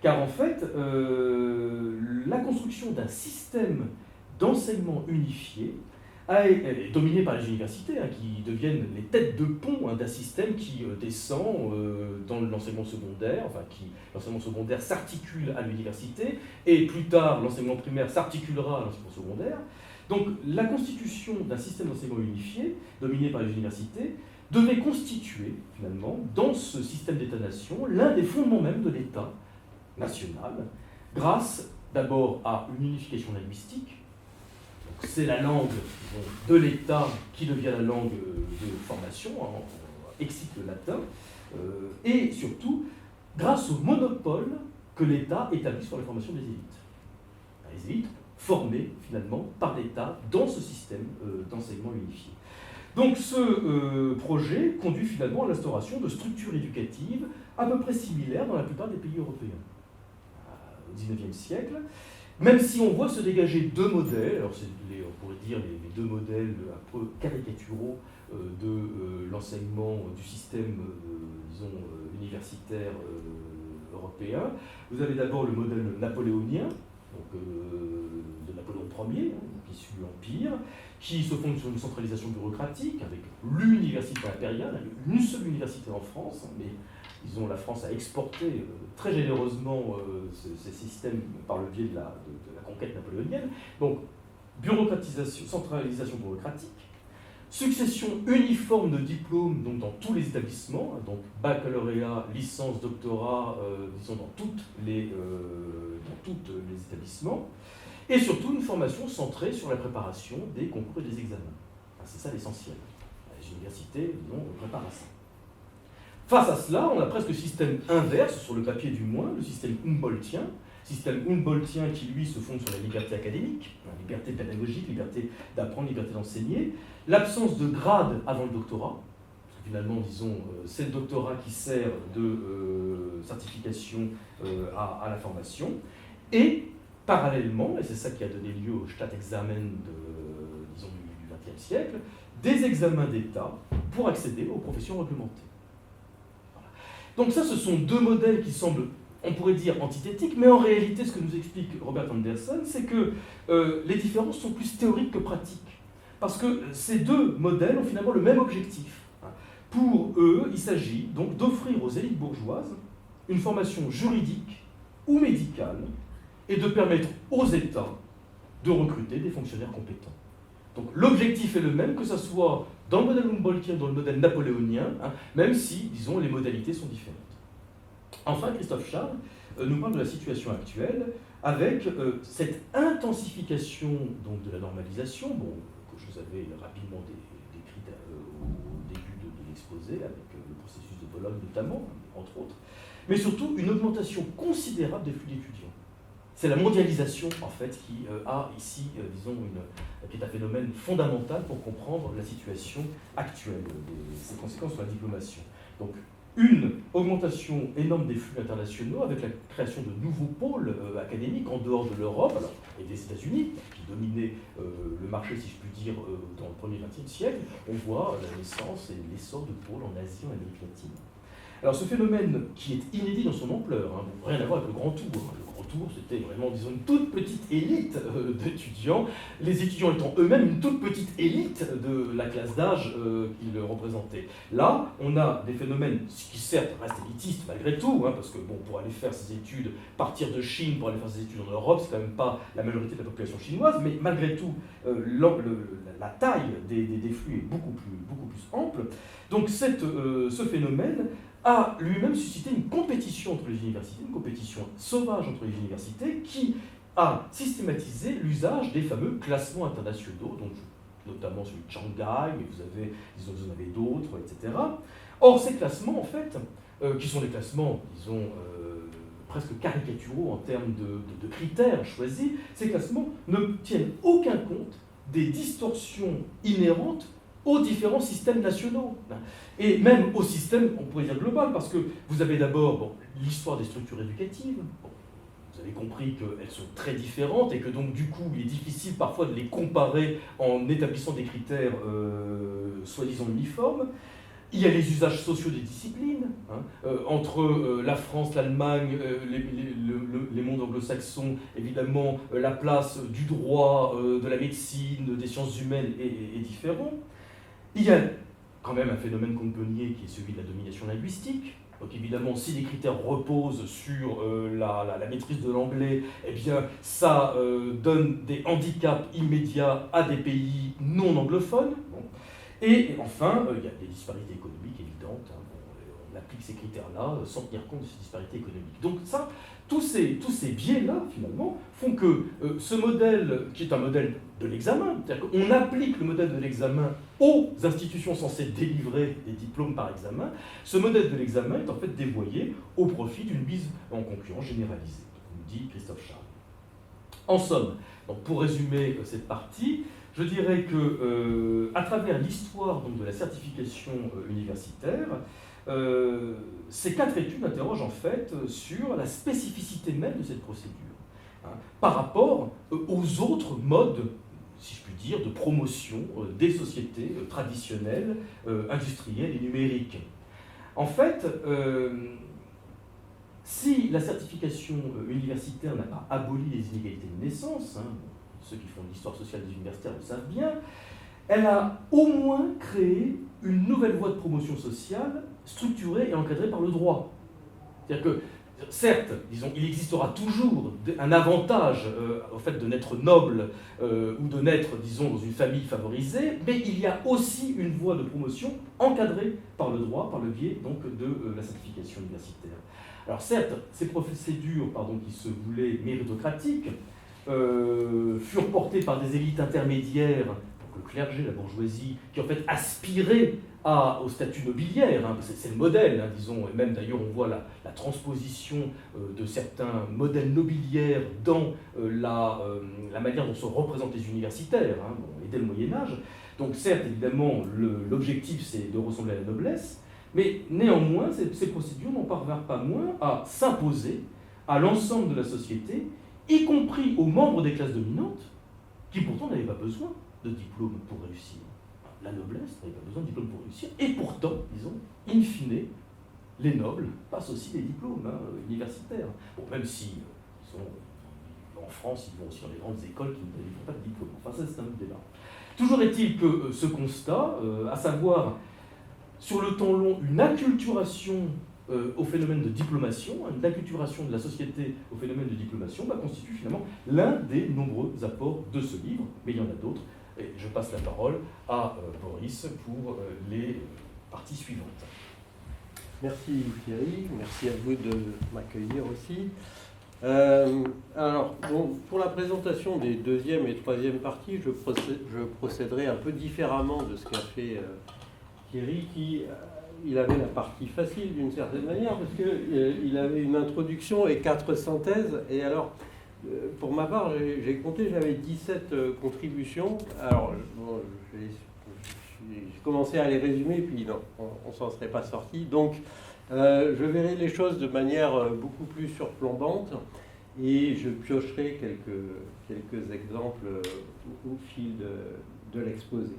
Car en fait, la construction d'un système d'enseignement unifié est dominée par les universités, qui deviennent les têtes de pont d'un système qui descend dans l'enseignement secondaire, l'enseignement secondaire s'articule à l'université, et plus tard l'enseignement primaire s'articulera à l'enseignement secondaire. Donc la constitution d'un système d'enseignement unifié, dominé par les universités, devait constituer finalement, dans ce système d'État-nation, l'un des fondements même de l'État national, grâce d'abord à une unification linguistique. C'est la langue de l'État qui devient la langue de formation, excite le latin, et surtout grâce au monopole que l'État établit sur la formation des élites. Les élites formées finalement par l'État dans ce système d'enseignement unifié. Donc ce projet conduit finalement à l'instauration de structures éducatives à peu près similaires dans la plupart des pays européens. Au XIXe siècle, même si on voit se dégager deux modèles, alors on pourrait dire les deux modèles un peu caricaturaux de l'enseignement du système, disons, universitaire européens. Vous avez d'abord le modèle napoléonien, donc, de Napoléon Ier, issu de l'Empire, qui se fonde sur une centralisation bureaucratique avec l'université impériale, une seule université en France, mais disons, la France a exporté très généreusement ces systèmes par le biais de la conquête napoléonienne. Donc, bureaucratisation, centralisation bureaucratique, succession uniforme de diplômes donc, dans tous les établissements, donc baccalauréat, licence, doctorat, disons dans tous les établissements, et surtout une formation centrée sur la préparation des concours et des examens. Enfin, c'est ça l'essentiel. Les universités, disons, préparent à ça. Face à cela, on a presque le système inverse, sur le papier du moins, le système Humboldtien qui, lui, se fonde sur la liberté académique, la liberté pédagogique, liberté d'apprendre, liberté d'enseigner, l'absence de grade avant le doctorat, parce que finalement, disons, c'est le doctorat qui sert de certification à la formation, et parallèlement, et c'est ça qui a donné lieu au Staatsexamen du XXe siècle, des examens d'État pour accéder aux professions réglementées. Voilà. Donc ça, ce sont deux modèles qui semblent, on pourrait dire, antithétiques, mais en réalité, ce que nous explique Robert Anderson, c'est que les différences sont plus théoriques que pratiques. Parce que ces deux modèles ont finalement le même objectif. Pour eux, il s'agit donc d'offrir aux élites bourgeoises une formation juridique ou médicale et de permettre aux États de recruter des fonctionnaires compétents. Donc l'objectif est le même, que ce soit dans le modèle Humboldtien, dans le modèle napoléonien, même si, disons, les modalités sont différentes. Enfin, Christophe Charles nous parle de la situation actuelle avec cette intensification donc, de la normalisation, bon, que je vous avais rapidement décrite au début de l'exposé, avec le processus de Bologne notamment, entre autres, mais surtout une augmentation considérable des flux d'étudiants. C'est la mondialisation, en fait, qui a ici, disons, qui est un phénomène fondamental pour comprendre la situation actuelle, ses conséquences sur la diplomation. Donc, une augmentation énorme des flux internationaux avec la création de nouveaux pôles académiques en dehors de l'Europe et des États-Unis, qui dominaient le marché, si je puis dire, dans le premier XXe siècle. On voit la naissance et l'essor de pôles en Asie et en Amérique latine. Alors ce phénomène qui est inédit dans son ampleur, rien à voir avec le Grand Tour. Le Grand Tour, c'était vraiment, disons, une toute petite élite d'étudiants, les étudiants étant eux-mêmes une toute petite élite de la classe d'âge qu'ils représentaient. Là, on a des phénomènes qui certes restent élitistes malgré tout, parce que bon, pour aller faire ses études, partir de Chine pour aller faire ses études en Europe, c'est quand même pas la majorité de la population chinoise, mais malgré tout, la taille des flux est beaucoup plus ample. Donc ce phénomène a lui-même suscité une compétition entre les universités, une compétition sauvage entre les universités, qui a systématisé l'usage des fameux classements internationaux, donc notamment celui de Shanghai, mais vous en avez d'autres, etc. Or, ces classements, en fait, qui sont des classements, disons, presque caricaturaux en termes de critères choisis, ces classements ne tiennent aucun compte des distorsions inhérentes aux différents systèmes nationaux, et même au système, on pourrait dire global, parce que vous avez d'abord l'histoire des structures éducatives. Vous avez compris qu'elles sont très différentes et que donc du coup il est difficile parfois de les comparer en établissant des critères soi-disant uniformes. Il y a les usages sociaux des disciplines, entre la France, l'Allemagne, les mondes anglo-saxons, évidemment la place du droit, de la médecine, des sciences humaines est différente. Il y a quand même un phénomène compliqué qui est celui de la domination linguistique. Donc évidemment, si les critères reposent sur la maîtrise de l'anglais, eh bien ça donne des handicaps immédiats à des pays non anglophones. Bon. Et enfin, il y a des disparités économiques évidentes. On applique ces critères-là sans tenir compte de ces disparités économiques. Donc ça, tous ces biais-là, finalement, font que ce modèle, qui est un modèle de l'examen, c'est-à-dire qu'on applique le modèle de l'examen aux institutions censées délivrer des diplômes par examen, ce modèle de l'examen est en fait dévoyé au profit d'une mise en concurrence généralisée, comme dit Christophe Charles. En somme, donc pour résumer cette partie, je dirais que à travers l'histoire donc, de la certification universitaire, ces 4 études interrogent en fait sur la spécificité même de cette procédure, par rapport aux autres modes, si je puis dire, de promotion des sociétés traditionnelles, industrielles et numériques. En fait, si la certification universitaire n'a pas aboli les inégalités de naissance, hein, ceux qui font l'histoire sociale des universitaires le savent bien, elle a au moins créé une nouvelle voie de promotion sociale structurée et encadrée par le droit. C'est-à-dire que, certes, disons, il existera toujours un avantage au fait de naître noble ou de naître, disons, dans une famille favorisée, mais il y a aussi une voie de promotion encadrée par le droit, par le biais donc, de la certification universitaire. Alors certes, ces procédures qui se voulaient méritocratiques furent portées par des élites intermédiaires, donc le clergé, la bourgeoisie, qui en fait aspiraient au statut nobiliaire, hein, c'est le modèle, hein, disons, et même d'ailleurs on voit la transposition de certains modèles nobiliaires dans la manière dont sont représentés les universitaires, hein, et dès le Moyen-Âge. Donc certes, évidemment, l'objectif c'est de ressembler à la noblesse, mais néanmoins, ces procédures n'en parvinrent pas moins à s'imposer à l'ensemble de la société, y compris aux membres des classes dominantes, qui pourtant n'avaient pas besoin de diplôme pour réussir. La noblesse n'avait pas besoin de diplôme pour réussir, et pourtant, disons, in fine, les nobles passent aussi des diplômes universitaires. Bon, même si, en France, ils vont aussi dans les grandes écoles qui ne délivrent pas de diplôme. Enfin, ça, c'est un autre débat. Toujours est-il que ce constat, à savoir, sur le temps long, une acculturation au phénomène de diplomation, une acculturation de la société au phénomène de diplomation, constitue finalement l'un des nombreux apports de ce livre, mais il y en a d'autres. Et je passe la parole à Boris pour les parties suivantes. Merci Thierry, merci à vous de m'accueillir aussi. Alors, pour la présentation des deuxième et troisième parties, je procéderai un peu différemment de ce qu'a fait Thierry, qui il avait la partie facile d'une certaine manière, parce qu'il avait une introduction et 4 synthèses, et alors, pour ma part, j'ai compté, j'avais 17 contributions. Alors, j'ai commencé à les résumer, puis non, on ne s'en serait pas sorti. Donc, je verrai les choses de manière beaucoup plus surplombante, et je piocherai quelques exemples au fil de l'exposé.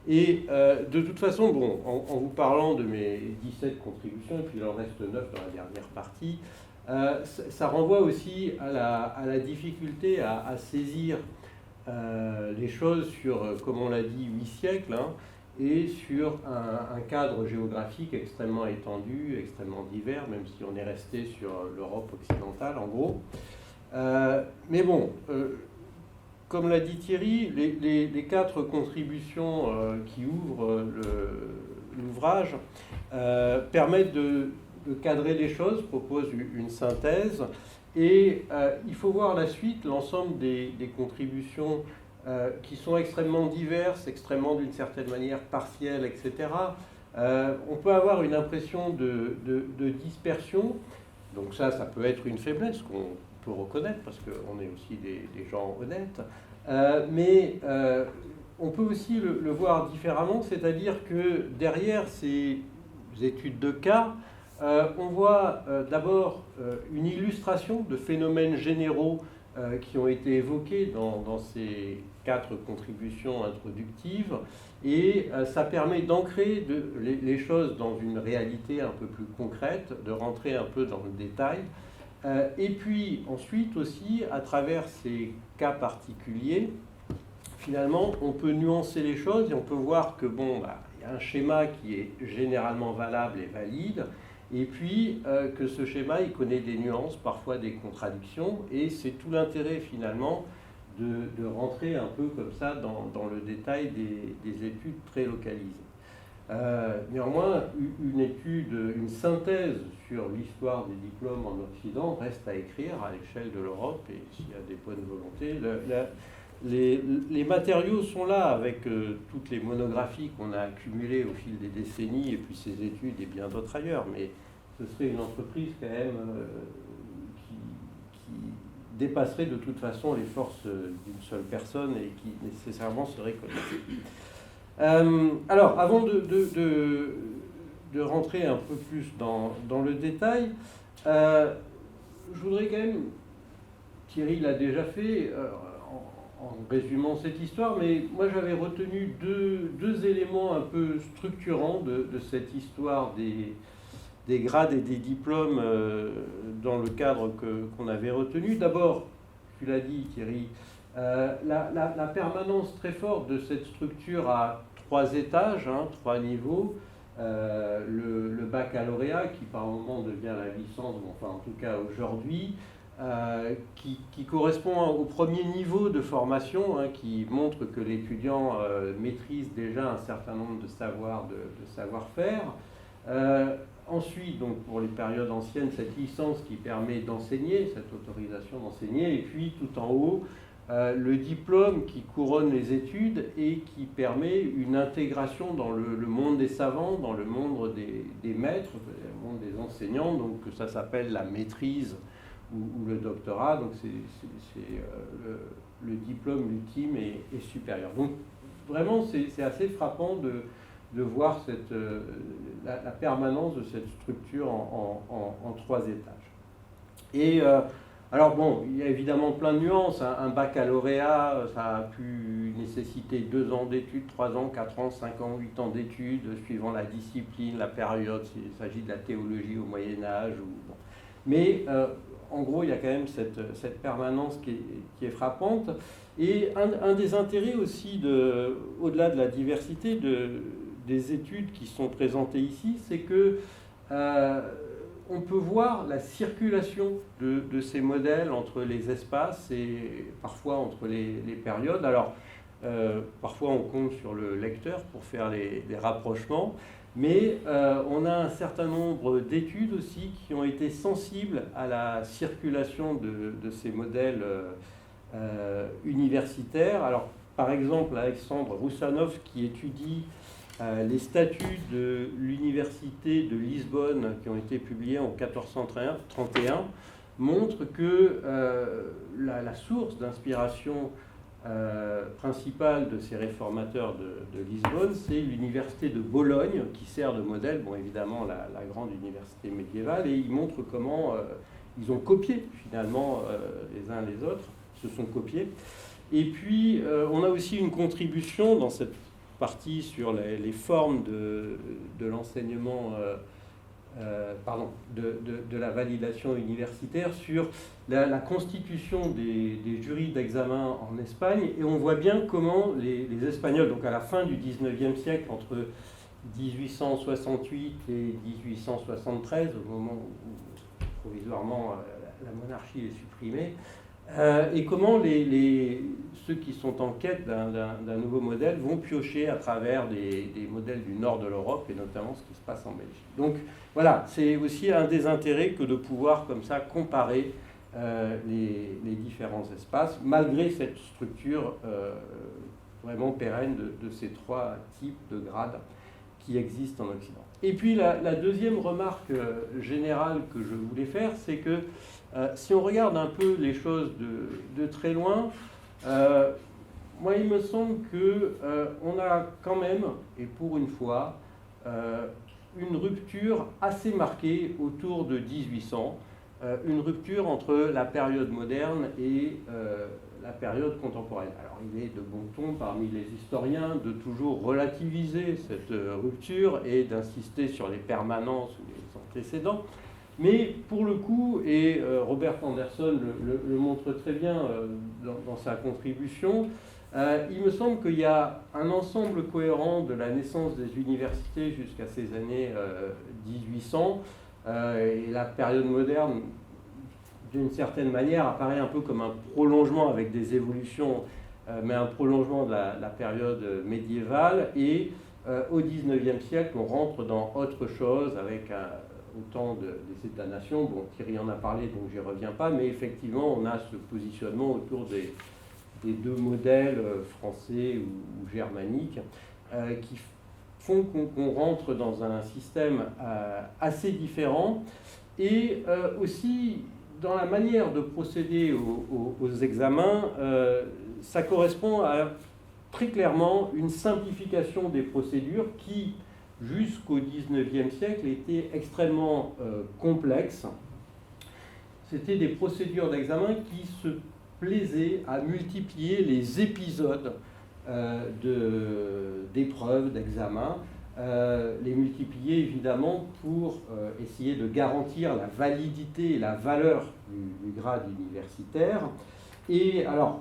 Et de toute façon, en vous parlant de mes 17 contributions, et puis il en reste 9 dans la dernière partie, ça renvoie aussi à la difficulté à saisir les choses sur, comme on l'a dit, 8 siècles, hein, et sur un cadre géographique extrêmement étendu, extrêmement divers, même si on est resté sur l'Europe occidentale, en gros. Mais bon, comme l'a dit Thierry, les 4 contributions qui ouvrent l'ouvrage permettent de cadrer les choses, proposent une synthèse, et il faut voir la suite, l'ensemble des contributions qui sont extrêmement diverses, extrêmement d'une certaine manière partielles, etc. On peut avoir une impression de dispersion, donc ça peut être une faiblesse qu'on peut reconnaître, parce qu'on est aussi des gens honnêtes, mais on peut aussi le voir différemment, c'est-à-dire que derrière ces études de cas, on voit d'abord une illustration de phénomènes généraux qui ont été évoqués dans ces 4 contributions introductives, et ça permet d'ancrer les choses dans une réalité un peu plus concrète, de rentrer un peu dans le détail. Et puis ensuite aussi, à travers ces cas particuliers, finalement, on peut nuancer les choses et on peut voir que il y a un schéma qui est généralement valable et valide, et puis que ce schéma, il connaît des nuances, parfois des contradictions, et c'est tout l'intérêt finalement de rentrer un peu comme ça dans le détail des études très localisées. Néanmoins, une synthèse sur l'histoire des diplômes en Occident reste à écrire à l'échelle de l'Europe, et s'il y a des bonnes volontés. Les matériaux sont là, avec toutes les monographies qu'on a accumulées au fil des décennies, et puis ces études et bien d'autres ailleurs, mais ce serait une entreprise quand même qui dépasserait de toute façon les forces d'une seule personne et qui nécessairement serait collective. Alors, avant de rentrer un peu plus dans le détail, je voudrais quand même, Thierry l'a déjà fait en résumant cette histoire, mais moi j'avais retenu deux éléments un peu structurants de cette histoire des des grades et des diplômes dans le cadre qu'on avait retenu. D'abord, tu l'as dit Thierry, la permanence très forte de cette structure à 3 étages, 3 niveaux, le baccalauréat qui par moment devient la licence, enfin en tout cas aujourd'hui, qui correspond au premier niveau de formation, qui montre que l'étudiant maîtrise déjà un certain nombre de savoir-faire. Ensuite, donc pour les périodes anciennes, cette licence qui permet d'enseigner, cette autorisation d'enseigner, et puis tout en haut, le diplôme qui couronne les études et qui permet une intégration dans le monde des savants, dans le monde des maîtres, le monde des enseignants, donc ça s'appelle la maîtrise ou le doctorat, donc c'est le diplôme ultime et supérieur. Donc vraiment c'est assez frappant de voir la permanence de cette structure en 3 étages. Et alors bon, il y a évidemment plein de nuances. Un baccalauréat, ça a pu nécessiter 2 ans d'études, 3 ans, 4 ans, 5 ans, 8 ans d'études, suivant la discipline, la période, s'il s'agit de la théologie au Moyen-Âge. Bon. Mais en gros, il y a quand même cette permanence qui est frappante. Et un des intérêts aussi, au-delà de la diversité des études qui sont présentées ici, c'est que on peut voir la circulation de ces modèles entre les espaces et parfois entre les périodes. Alors, parfois on compte sur le lecteur pour faire les rapprochements, mais on a un certain nombre d'études aussi qui ont été sensibles à la circulation de ces modèles universitaires. Alors, par exemple, Alexandre Roussanov, qui étudie les statuts de l'université de Lisbonne qui ont été publiés en 1431, montre que la source d'inspiration principale de ces réformateurs de Lisbonne, c'est l'université de Bologne qui sert de modèle, bon évidemment la grande université médiévale, et ils montrent comment ils ont copié finalement les uns les autres, se sont copiés. Et puis on a aussi une contribution dans cette partie sur les formes de l'enseignement, de la validation universitaire, sur la constitution des jurys d'examen en Espagne. Et on voit bien comment les Espagnols, donc à la fin du 19e siècle, entre 1868 et 1873, au moment où provisoirement la monarchie est supprimée, et comment ceux qui sont en quête d'un nouveau modèle vont piocher à travers des modèles du nord de l'Europe, et notamment ce qui se passe en Belgique. Donc voilà, c'est aussi un des intérêts que de pouvoir comme ça comparer les différents espaces, malgré cette structure vraiment pérenne de ces 3 types de grades qui existent en Occident. Et puis la deuxième remarque générale que je voulais faire, c'est que si on regarde un peu les choses de très loin, moi il me semble qu'on a quand même, et pour une fois, une rupture assez marquée autour de 1800, une rupture entre la période moderne et la période contemporaine. Alors il est de bon ton parmi les historiens de toujours relativiser cette rupture et d'insister sur les permanences ou les antécédents. Mais pour le coup, et Robert Anderson le montre très bien dans sa contribution, il me semble qu'il y a un ensemble cohérent de la naissance des universités jusqu'à ces années 1800, et la période moderne, d'une certaine manière, apparaît un peu comme un prolongement avec des évolutions, mais un prolongement de la période médiévale, et au XIXe siècle, on rentre dans autre chose avec autant des États-nations. Bon, Thierry en a parlé, donc j'y reviens pas, mais effectivement, on a ce positionnement autour des 2 modèles français ou germaniques qui font qu'on rentre dans un système assez différent, et aussi dans la manière de procéder aux examens, ça correspond à très clairement une simplification des procédures qui, jusqu'au XIXe siècle, étaient extrêmement complexes. C'était des procédures d'examen qui se plaisaient à multiplier les épisodes d'épreuves, d'examens, les multiplier évidemment pour essayer de garantir la validité et la valeur du grade universitaire. Et alors,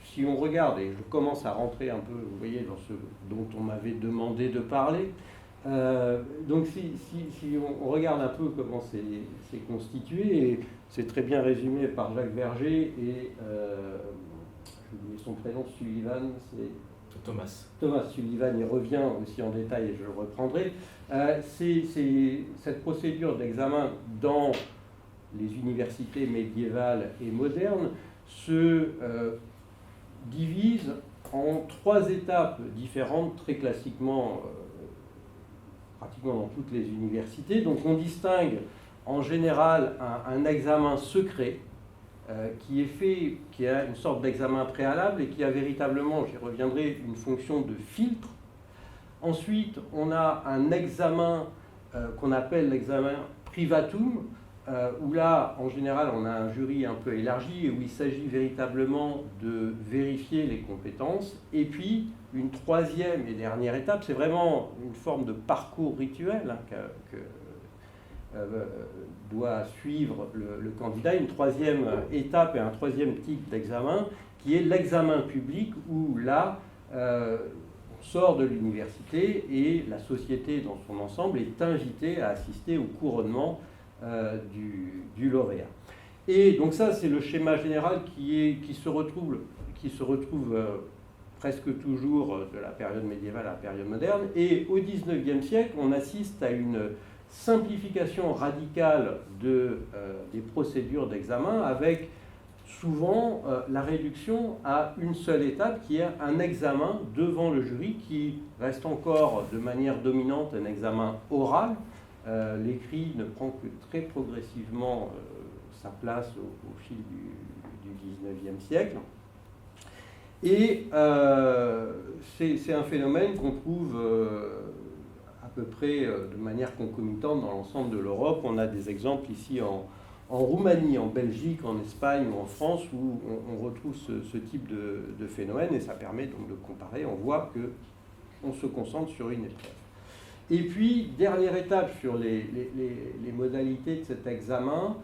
si on regarde, et je commence à rentrer un peu, vous voyez, dans ce dont on m'avait demandé de parler, donc si on regarde un peu comment c'est constitué, et c'est très bien résumé par Jacques Verger et, j'ai oublié son prénom, Sullivan, c'est... Thomas Sullivan y revient aussi en détail et je le reprendrai. Cette procédure d'examen dans les universités médiévales et modernes se divise en 3 étapes différentes, très classiquement, pratiquement dans toutes les universités. Donc on distingue en général un examen secret, qui est fait, qui a une sorte d'examen préalable et qui a véritablement, j'y reviendrai, une fonction de filtre. Ensuite, on a un examen qu'on appelle l'examen privatum, où là, en général, on a un jury un peu élargi et où il s'agit véritablement de vérifier les compétences. Et puis, une 3e et dernière étape, c'est vraiment une forme de parcours rituel que doit suivre le candidat, une 3e étape et un 3e type d'examen qui est l'examen public où là on sort de l'université et la société dans son ensemble est invitée à assister au couronnement du lauréat. Et donc ça c'est le schéma général qui se retrouve presque toujours de la période médiévale à la période moderne, et au XIXe siècle on assiste à une simplification radicale des procédures d'examen avec souvent la réduction à une seule étape qui est un examen devant le jury qui reste encore de manière dominante un examen oral. L'écrit ne prend que très progressivement sa place au fil du XIXe siècle. Et c'est un phénomène qu'on trouve à peu près de manière concomitante dans l'ensemble de l'Europe. On a des exemples ici en Roumanie, en Belgique, en Espagne ou en France où on retrouve ce type de phénomène et ça permet donc de comparer. On voit qu'on se concentre sur une épreuve. Et puis, dernière étape sur les modalités de cet examen,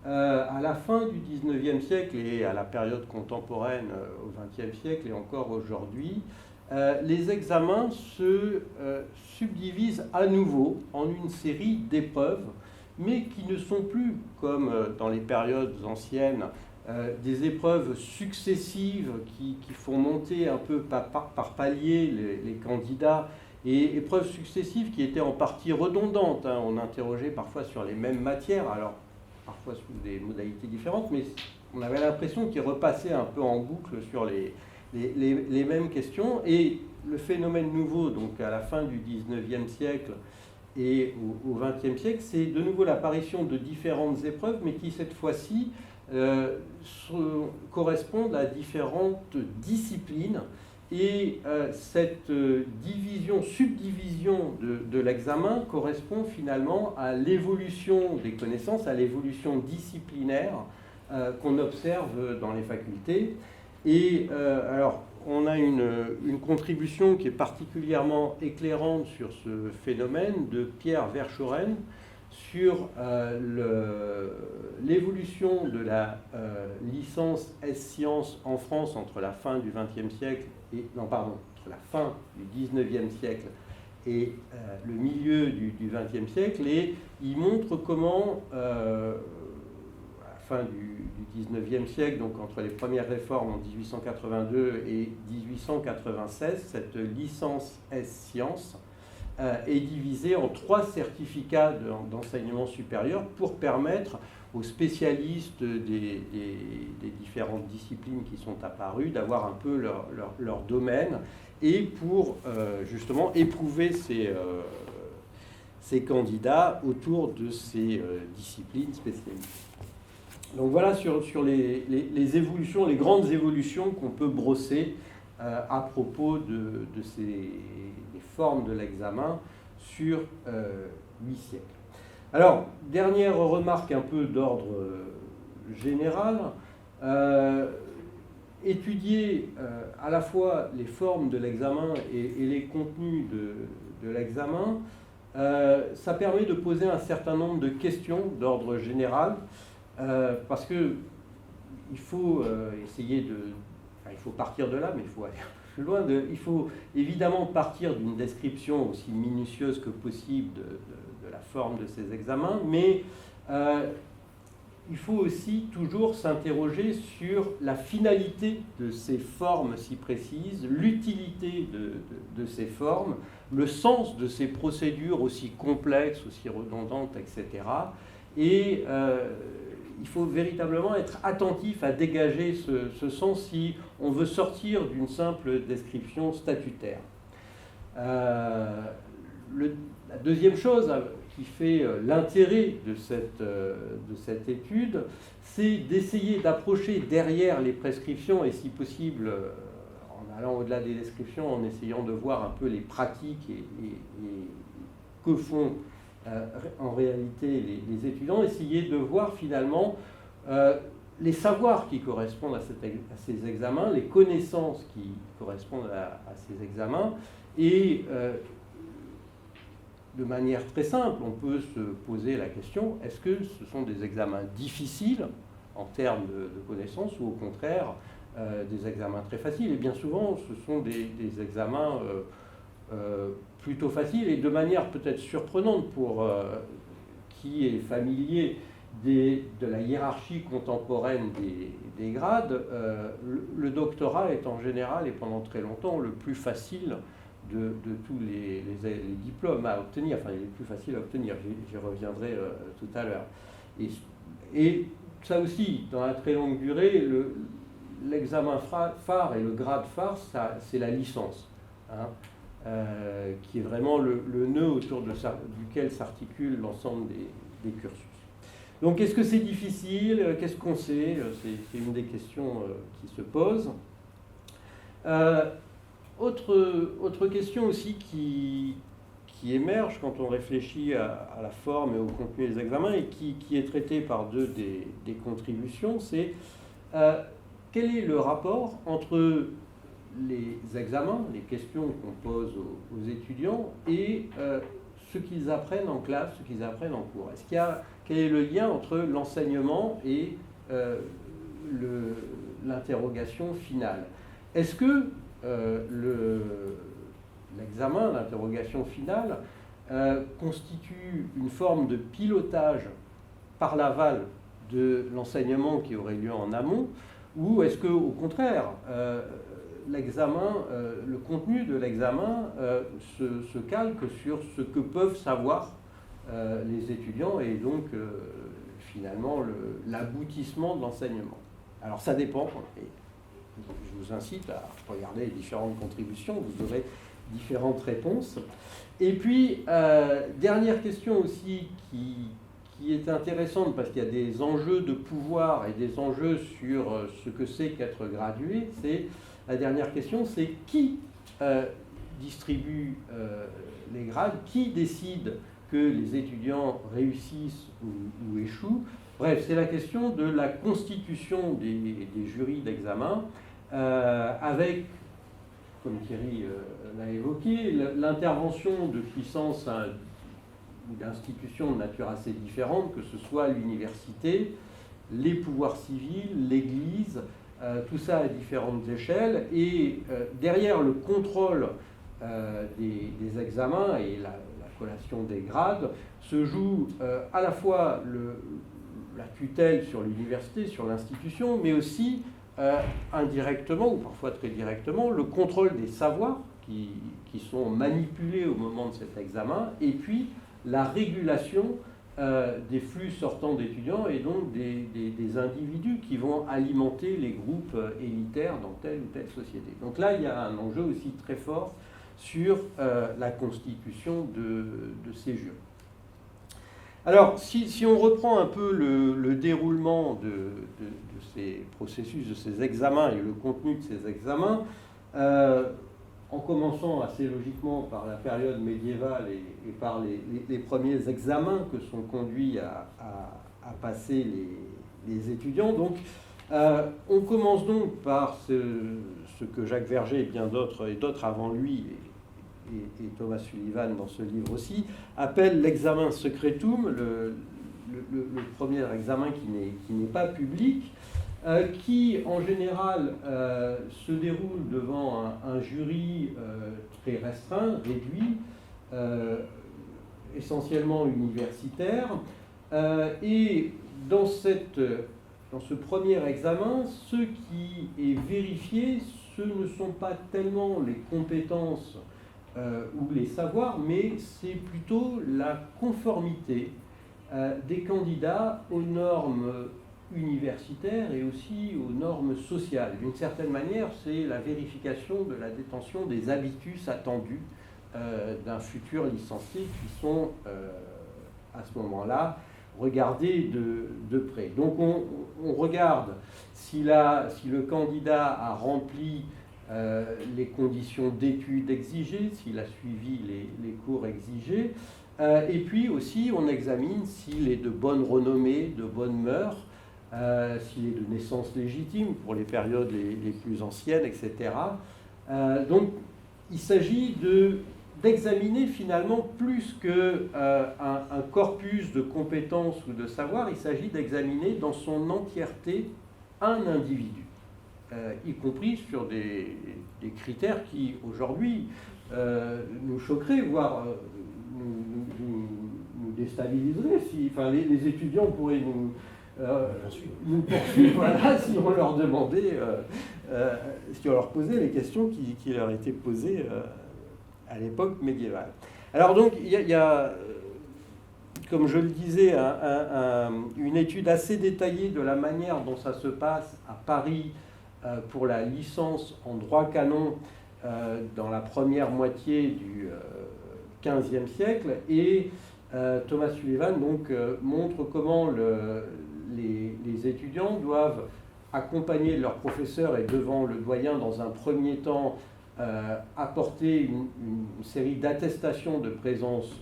à la fin du XIXe siècle et à la période contemporaine au XXe siècle et encore aujourd'hui, les examens se subdivisent à nouveau en une série d'épreuves, mais qui ne sont plus, comme dans les périodes anciennes, des épreuves successives qui font monter un peu par palier les candidats, et épreuves successives qui étaient en partie redondantes. On interrogeait parfois sur les mêmes matières, alors parfois sous des modalités différentes, mais on avait l'impression qu'ils repassaient un peu en boucle sur les mêmes questions. Et le phénomène nouveau, donc à la fin du XIXe siècle et au XXe siècle, c'est de nouveau l'apparition de différentes épreuves, mais qui cette fois-ci correspondent à différentes disciplines. Et cette subdivision de l'examen correspond finalement à l'évolution des connaissances, à l'évolution disciplinaire qu'on observe dans les facultés. Et alors, on a une contribution qui est particulièrement éclairante sur ce phénomène de Pierre Verschoren sur l'évolution de la licence S-Sciences en France entre la fin du XXe siècle entre la fin du XIXe siècle et le milieu du XXe siècle, et il montre comment, à la fin du XIXe siècle, donc entre les premières réformes en 1882 et 1896, cette licence S-Sciences est divisée en 3 certificats d'enseignement supérieur pour permettre aux spécialistes des différentes disciplines qui sont apparues d'avoir un peu leur domaine et pour justement éprouver ces candidats autour de ces disciplines spécialisées. Donc voilà sur les évolutions, les grandes évolutions qu'on peut brosser à propos de ces formes de l'examen sur 8 siècles. Alors, dernière remarque un peu d'ordre général, étudier à la fois les formes de l'examen et les contenus de l'examen, ça permet de poser un certain nombre de questions d'ordre général, parce que il faut il faut partir de là, mais il faut aller plus loin. Il faut évidemment partir d'une description aussi minutieuse que possible de la forme de ces examens, mais il faut aussi toujours s'interroger sur la finalité de ces formes si précises, l'utilité de ces formes, le sens de ces procédures aussi complexes, aussi redondantes, etc. Et il faut véritablement être attentif à dégager ce sens si on veut sortir d'une simple description statutaire. La deuxième chose qui fait l'intérêt de cette étude, c'est d'essayer d'approcher derrière les prescriptions et si possible, en allant au-delà des descriptions, en essayant de voir un peu les pratiques et que font en réalité les étudiants, essayer de voir finalement les savoirs qui correspondent à ces examens, les connaissances qui correspondent à ces examens, et de manière très simple, on peut se poser la question, est-ce que ce sont des examens difficiles en termes de connaissances ou au contraire des examens très faciles? Et bien souvent, ce sont des examens plutôt faciles et de manière peut-être surprenante pour qui est familier de la hiérarchie contemporaine des grades. Le doctorat est en général et pendant très longtemps le plus facile de tous les diplômes à obtenir, enfin les plus faciles à obtenir, j'y reviendrai tout à l'heure. Et ça aussi, dans la très longue durée, l'examen phare et le grade phare, c'est la licence, hein, qui est vraiment le nœud autour duquel s'articule l'ensemble des cursus. Donc est-ce que c'est difficile? Qu'est-ce qu'on sait? C'est une des questions qui se posent. Autre question aussi qui émerge quand on réfléchit à la forme et au contenu des examens et qui est traitée par deux des contributions, c'est quel est le rapport entre les examens, les questions qu'on pose aux étudiants et ce qu'ils apprennent en classe, ce qu'ils apprennent en cours. Quel est le lien entre l'enseignement et l'interrogation finale? Est-ce que l'examen, l'interrogation finale, constitue une forme de pilotage par l'aval de l'enseignement qui aurait lieu en amont, ou est-ce que, au contraire, l'examen, le contenu de l'examen se calque sur ce que peuvent savoir les étudiants et donc finalement l'aboutissement de l'enseignement? Alors ça dépend. Je vous incite à regarder les différentes contributions, vous aurez différentes réponses. Et puis, dernière question aussi qui est intéressante parce qu'il y a des enjeux de pouvoir et des enjeux sur ce que c'est qu'être gradué, c'est la dernière question, c'est qui distribue les grades, qui décide que les étudiants réussissent ou échouent. Bref, c'est la question de la constitution des jurys d'examen avec, comme Thierry l'a évoqué, l'intervention de puissances ou d'institutions de nature assez différente, que ce soit l'université, les pouvoirs civils, l'Église, tout ça à différentes échelles. Et derrière le contrôle des examens et la collation des grades se joue à la fois la tutelle sur l'université, sur l'institution, mais aussi indirectement ou parfois très directement le contrôle des savoirs qui sont manipulés au moment de cet examen, et puis la régulation des flux sortants d'étudiants et donc des individus qui vont alimenter les groupes élitaires dans telle ou telle société. Donc là, il y a un enjeu aussi très fort sur la constitution de ces jurys. Alors, si on reprend un peu le déroulement de ces processus, de ces examens et le contenu de ces examens, en commençant assez logiquement par la période médiévale et par les premiers examens que sont conduits à passer les étudiants. Donc, On commence donc par ce que Jacques Verger et bien d'autres, et d'autres avant lui, et Thomas Sullivan dans ce livre aussi, appellent l'examen secretum, le premier examen qui n'est pas public, qui en général se déroule devant un jury très restreint, réduit, essentiellement universitaire, et dans ce premier examen, ce qui est vérifié, ce ne sont pas tellement les compétences ou les savoirs, mais c'est plutôt la conformité des candidats aux normes universitaires et aussi aux normes sociales. D'une certaine manière, c'est la vérification de la détention des habitus attendus d'un futur licencié qui sont à ce moment-là regardés de près. Donc on regarde si le candidat a rempli les conditions d'études exigées, s'il a suivi les cours exigés, et puis aussi on examine s'il est de bonne renommée, de bonne mœurs, s'il est de naissance légitime pour les périodes les plus anciennes, etc. Donc il s'agit d'examiner finalement plus qu'un corpus de compétences ou de savoir, il s'agit d'examiner dans son entièreté un individu, y compris sur des critères qui aujourd'hui nous choqueraient, voire nous déstabiliseraient. Enfin, les étudiants pourraient nous poursuivre voilà, si on leur demandait, si on leur posait les questions qui leur étaient posées à l'époque médiévale. Alors donc, il y a, comme je le disais, une étude assez détaillée de la manière dont ça se passe à Paris pour la licence en droit canon dans la première moitié du XVe siècle. Et Thomas Sullivan donc, montre comment les étudiants doivent accompagner leur professeur et devant le doyen dans un premier temps apporter une série d'attestations de présence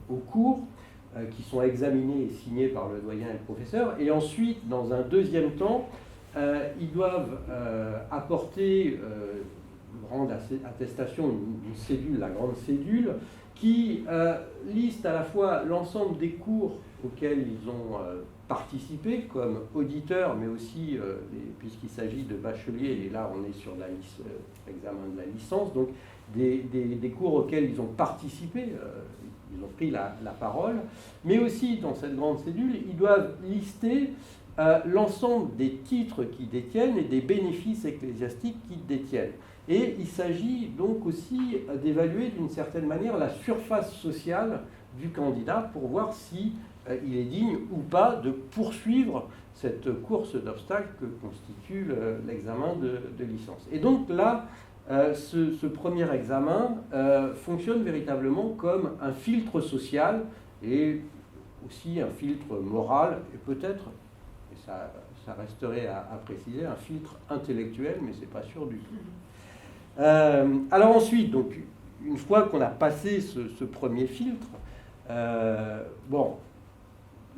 au cours qui sont examinées et signées par le doyen et le professeur. Et ensuite, dans un deuxième temps, ils doivent apporter une grande attestation, une cédule, la grande cédule, qui liste à la fois l'ensemble des cours auxquels ils ont participé comme auditeurs, mais aussi, puisqu'il s'agit de bacheliers, et là on est sur l'examen de la licence, donc des cours auxquels ils ont participé, ils ont pris la parole, mais aussi dans cette grande cédule, ils doivent lister l'ensemble des titres qu'ils détiennent et des bénéfices ecclésiastiques qu'ils détiennent. Et il s'agit donc aussi d'évaluer d'une certaine manière la surface sociale du candidat pour voir si il est digne ou pas de poursuivre cette course d'obstacles que constitue l'examen de licence. Et donc là, ce premier examen fonctionne véritablement comme un filtre social et aussi un filtre moral et peut-être, et ça resterait à préciser, un filtre intellectuel, mais c'est pas sûr du tout. Alors ensuite, donc, une fois qu'on a passé ce premier filtre, bon,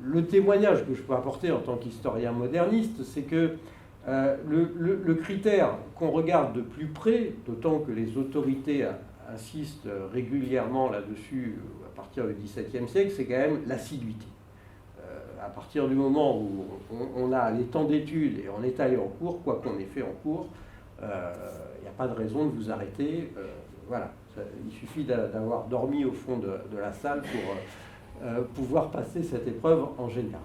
le témoignage que je peux apporter en tant qu'historien moderniste, c'est que le critère qu'on regarde de plus près, d'autant que les autorités insistent régulièrement là-dessus à partir du XVIIe siècle, c'est quand même l'assiduité. À partir du moment où on a les temps d'études et on est allé en cours, quoi qu'on ait fait en cours, il n'y a pas de raison de vous arrêter. Voilà, il suffit d'avoir dormi au fond de la salle pour pouvoir passer cette épreuve en général.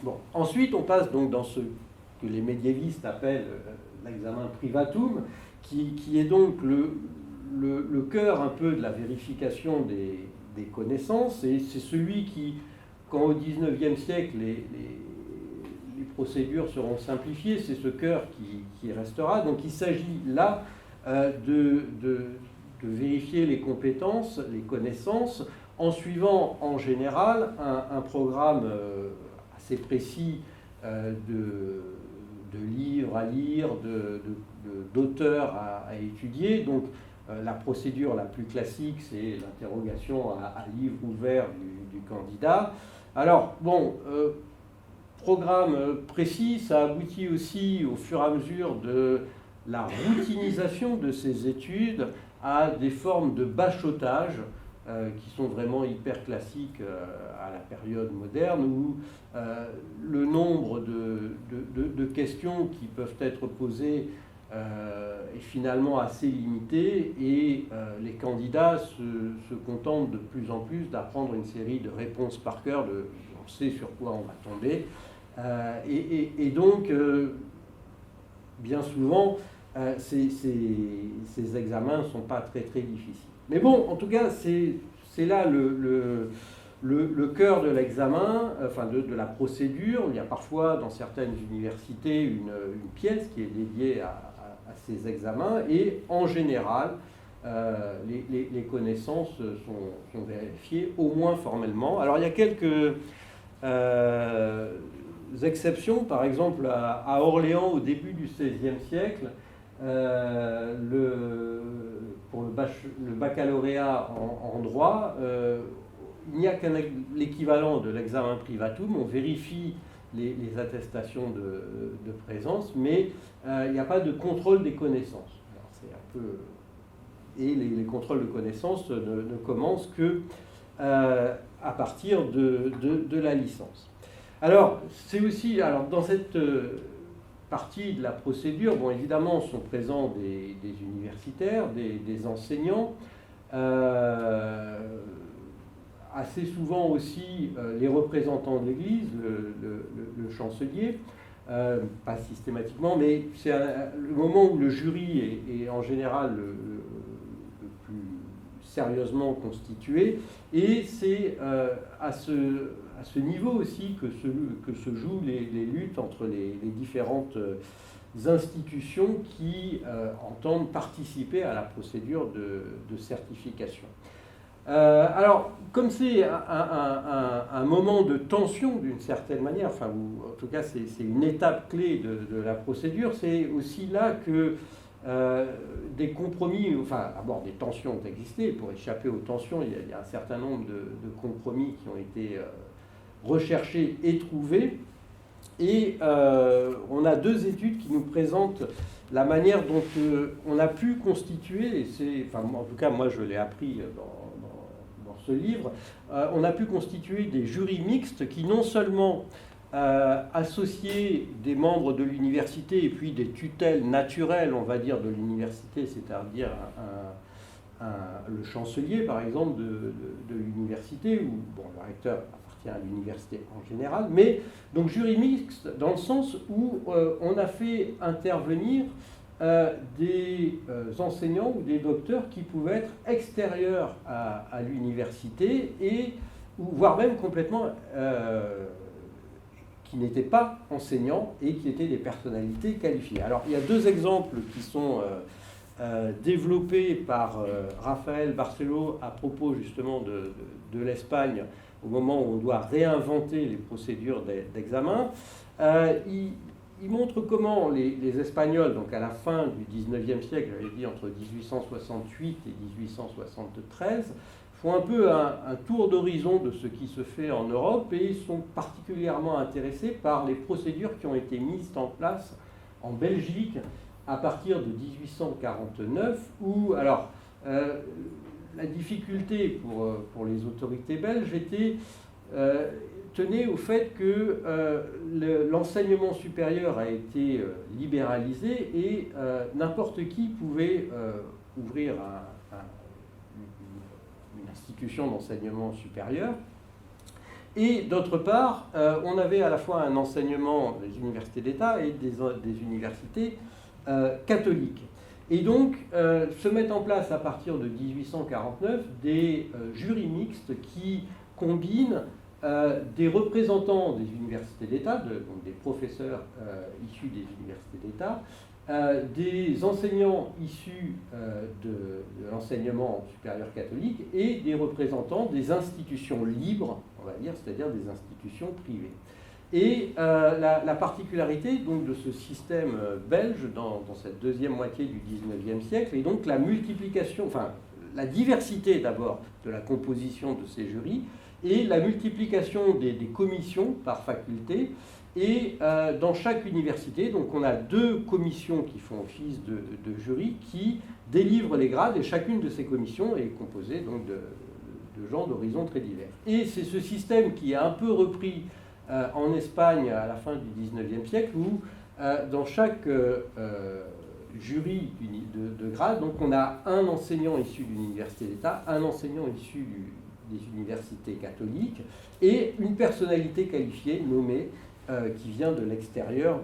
Bon, ensuite, on passe donc dans ce que les médiévistes appellent l'examen privatum, qui est donc le cœur un peu de la vérification des connaissances, et c'est celui qui, quand au XIXe siècle, les procédures seront simplifiées, c'est ce cœur qui restera. Donc il s'agit là de vérifier les compétences, les connaissances, en suivant en général un programme assez précis de livres à lire, d'auteurs à étudier. Donc la procédure la plus classique, c'est l'interrogation à livre ouvert du candidat. Alors, bon, programme précis, ça aboutit aussi au fur et à mesure de la routinisation de ces études à des formes de bachotage qui sont vraiment hyper classiques à la période moderne, où le nombre de questions qui peuvent être posées est finalement assez limité et les candidats se contentent de plus en plus d'apprendre une série de réponses par cœur, on sait sur quoi on va tomber. Et donc, bien souvent, ces examens ne sont pas très très difficiles. Mais bon, en tout cas, c'est là le cœur de l'examen, enfin de la procédure. Il y a parfois dans certaines universités une pièce qui est dédiée à ces examens et en général, les connaissances sont vérifiées, au moins formellement. Alors il y a quelques exceptions, par exemple à Orléans au début du XVIe siècle, pour le baccalauréat en droit, il n'y a qu'un l'équivalent de l'examen privatum, on vérifie les attestations de présence, mais il n'y a pas de contrôle des connaissances. Alors, c'est un peu... Et les contrôles de connaissances ne commencent que à partir de la licence. Alors, c'est aussi, dans cette partie de la procédure, bon, évidemment, sont présents des universitaires, des enseignants, assez souvent aussi les représentants de l'Église, le chancelier, pas systématiquement, mais c'est le moment où le jury est en général le plus sérieusement constitué, et c'est à ce niveau aussi que se jouent les luttes entre les différentes institutions qui entendent participer à la procédure de certification. Alors, comme c'est un moment de tension d'une certaine manière, enfin, ou en tout cas c'est une étape clé de la procédure, c'est aussi là que des compromis, enfin d'abord des tensions ont existé. Pour échapper aux tensions, il y a un certain nombre de compromis qui ont été recherchés et trouvés. Et on a deux études qui nous présentent la manière dont on a pu constituer, et enfin, en tout cas moi je l'ai appris dans ce livre, on a pu constituer des jurys mixtes qui non seulement associaient des membres de l'université et puis des tutelles naturelles, on va dire, de l'université, c'est-à-dire le chancelier, par exemple, de l'université, ou bon, le recteur appartient à l'université en général, mais donc jury mixte dans le sens où on a fait intervenir des enseignants ou des docteurs qui pouvaient être extérieurs à l'université et voire même complètement qui n'étaient pas enseignants et qui étaient des personnalités qualifiées. Alors il y a deux exemples qui sont développés par Raphaël Barceló à propos justement de l'Espagne au moment où on doit réinventer les procédures d'examen. Il montre comment les Espagnols, donc à la fin du XIXe siècle, j'avais dit entre 1868 et 1873, font un peu un tour d'horizon de ce qui se fait en Europe et sont particulièrement intéressés par les procédures qui ont été mises en place en Belgique à partir de 1849, où, alors, la difficulté pour les autorités belges tenait au fait que l'enseignement supérieur a été libéralisé et n'importe qui pouvait ouvrir une institution d'enseignement supérieur. Et d'autre part, on avait à la fois un enseignement des universités d'État et des universités catholiques. Et donc, se mettent en place à partir de 1849 des jurys mixtes qui combinent des représentants des universités d'État, donc des professeurs issus des universités d'État, des enseignants issus de l'enseignement supérieur catholique et des représentants des institutions libres, on va dire, c'est-à-dire des institutions privées. Et la particularité donc, de ce système belge dans cette deuxième moitié du XIXe siècle est donc la multiplication, enfin la diversité d'abord de la composition de ces jurys, et la multiplication des commissions par faculté, Et dans chaque université, donc on a 2 commissions qui font office de jury qui délivrent les grades, et chacune de ces commissions est composée donc de gens d'horizons très divers. Et c'est ce système qui est un peu repris en Espagne à la fin du XIXe siècle, où dans chaque jury de grade, donc on a un enseignant issu d'une université d'État, un enseignant issu des universités catholiques, et une personnalité qualifiée nommée qui vient de l'extérieur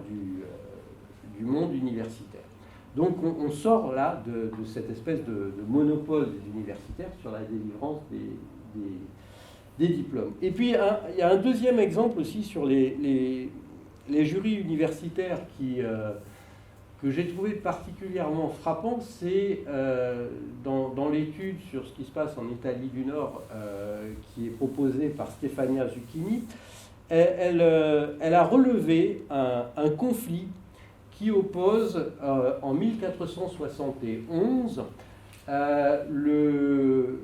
du monde universitaire. Donc on sort là de cette espèce de monopole des universitaires sur la délivrance des diplômes. Et puis il y a un deuxième exemple aussi sur les jurys universitaires que j'ai trouvé particulièrement frappant, c'est dans l'étude sur ce qui se passe en Italie du Nord, qui est proposée par Stefania Zucchini. Elle a relevé un conflit qui oppose en 1471 le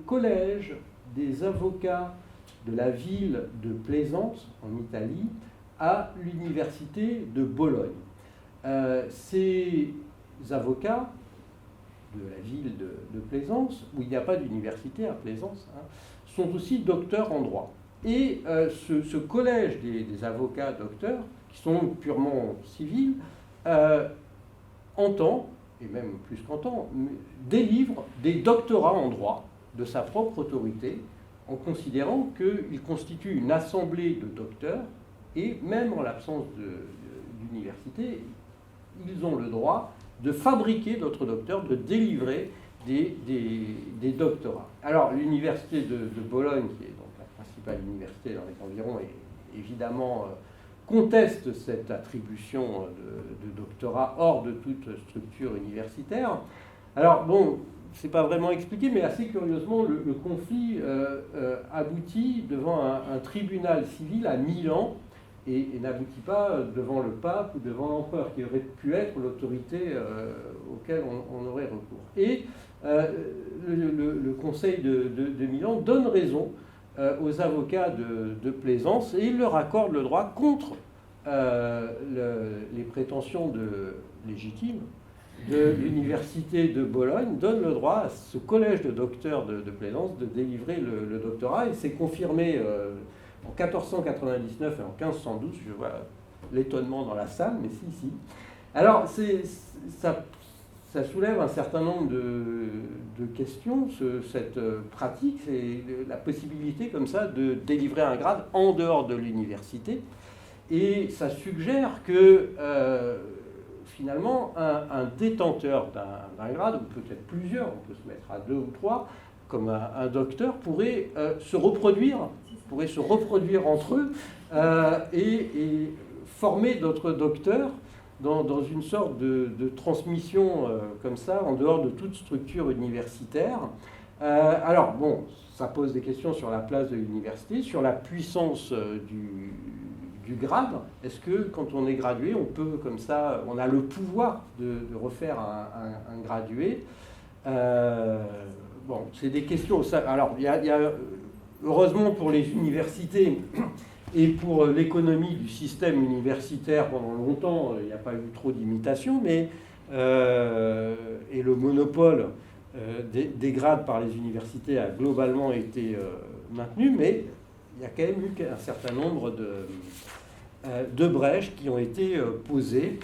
collège des avocats de la ville de Plaisance en Italie à l'université de Bologne. Ces avocats de la ville de Plaisance, où il n'y a pas d'université à Plaisance, sont aussi docteurs en droit. Et ce collège des avocats docteurs, qui sont purement civils, entend, et même plus qu'entend, délivre des doctorats en droit de sa propre autorité, en considérant qu'ils constituent une assemblée de docteurs, et même en l'absence d'université, ils ont le droit de fabriquer d'autres docteurs, de délivrer des doctorats. Alors, l'université de Bologne, qui est donc la principale université dans les environs, évidemment conteste cette attribution de doctorat hors de toute structure universitaire. Alors, bon, c'est pas vraiment expliqué, mais assez curieusement, le conflit aboutit devant un tribunal civil à Milan, et n'aboutit pas devant le pape ou devant l'empereur, qui aurait pu être l'autorité auquel on aurait recours. Et le conseil de Milan donne raison aux avocats de Plaisance, et il leur accorde le droit contre les prétentions légitimes de l'université de Bologne, donne le droit à ce collège de docteurs de Plaisance de délivrer le doctorat, et c'est confirmé en 1499 et en 1512, je vois l'étonnement dans la salle, mais si. Alors, ça soulève un certain nombre de questions, cette pratique, c'est la possibilité comme ça de délivrer un grade en dehors de l'université, et ça suggère que finalement, un détenteur d'un grade, ou peut-être plusieurs, on peut se mettre à 2 ou 3, comme un docteur, pourrait se reproduire entre eux et former d'autres docteurs dans une sorte de transmission comme ça, en dehors de toute structure universitaire. Alors, bon, ça pose des questions sur la place de l'université, sur la puissance du grade. Est-ce que quand on est gradué, on peut comme ça, on a le pouvoir de refaire un gradué? Bon, c'est des questions. Alors, il y a heureusement pour les universités et pour l'économie du système universitaire pendant longtemps, il n'y a pas eu trop d'imitations, mais et le monopole des grades par les universités a globalement été maintenu, mais il y a quand même eu un certain nombre de brèches qui ont été posées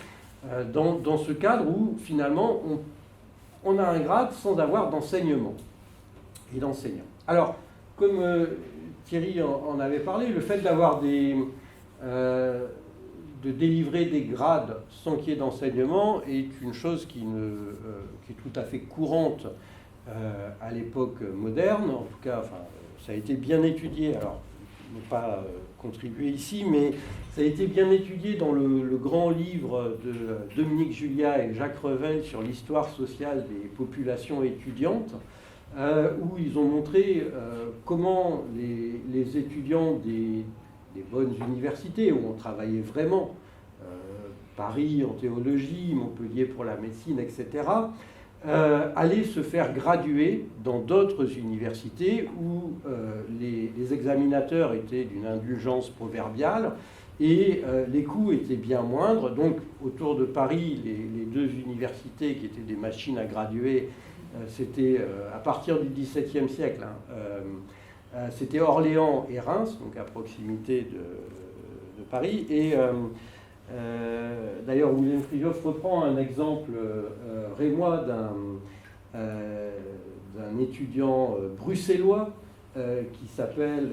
dans ce cadre où finalement on a un grade sans avoir d'enseignement et d'enseignants. Alors, comme Thierry en avait parlé, le fait d'avoir de délivrer des grades sans qu'il y ait d'enseignement est une chose qui est tout à fait courante à l'époque moderne. En tout cas, enfin, ça a été bien étudié. Alors, je n'ai pas contribué ici, mais ça a été bien étudié dans le grand livre de Dominique Julia et Jacques Revel sur l'histoire sociale des populations étudiantes, où ils ont montré comment les étudiants des bonnes universités, où on travaillait vraiment, Paris en théologie, Montpellier pour la médecine, etc., allaient se faire graduer dans d'autres universités où les examinateurs étaient d'une indulgence proverbiale et les coûts étaient bien moindres. Donc autour de Paris, les deux universités qui étaient des machines à graduer, c'était à partir du XVIIe siècle, c'était Orléans et Reims, donc à proximité de Paris. Et d'ailleurs, Wilhelm Frithjof reprend un exemple rémois d'un étudiant bruxellois qui s'appelle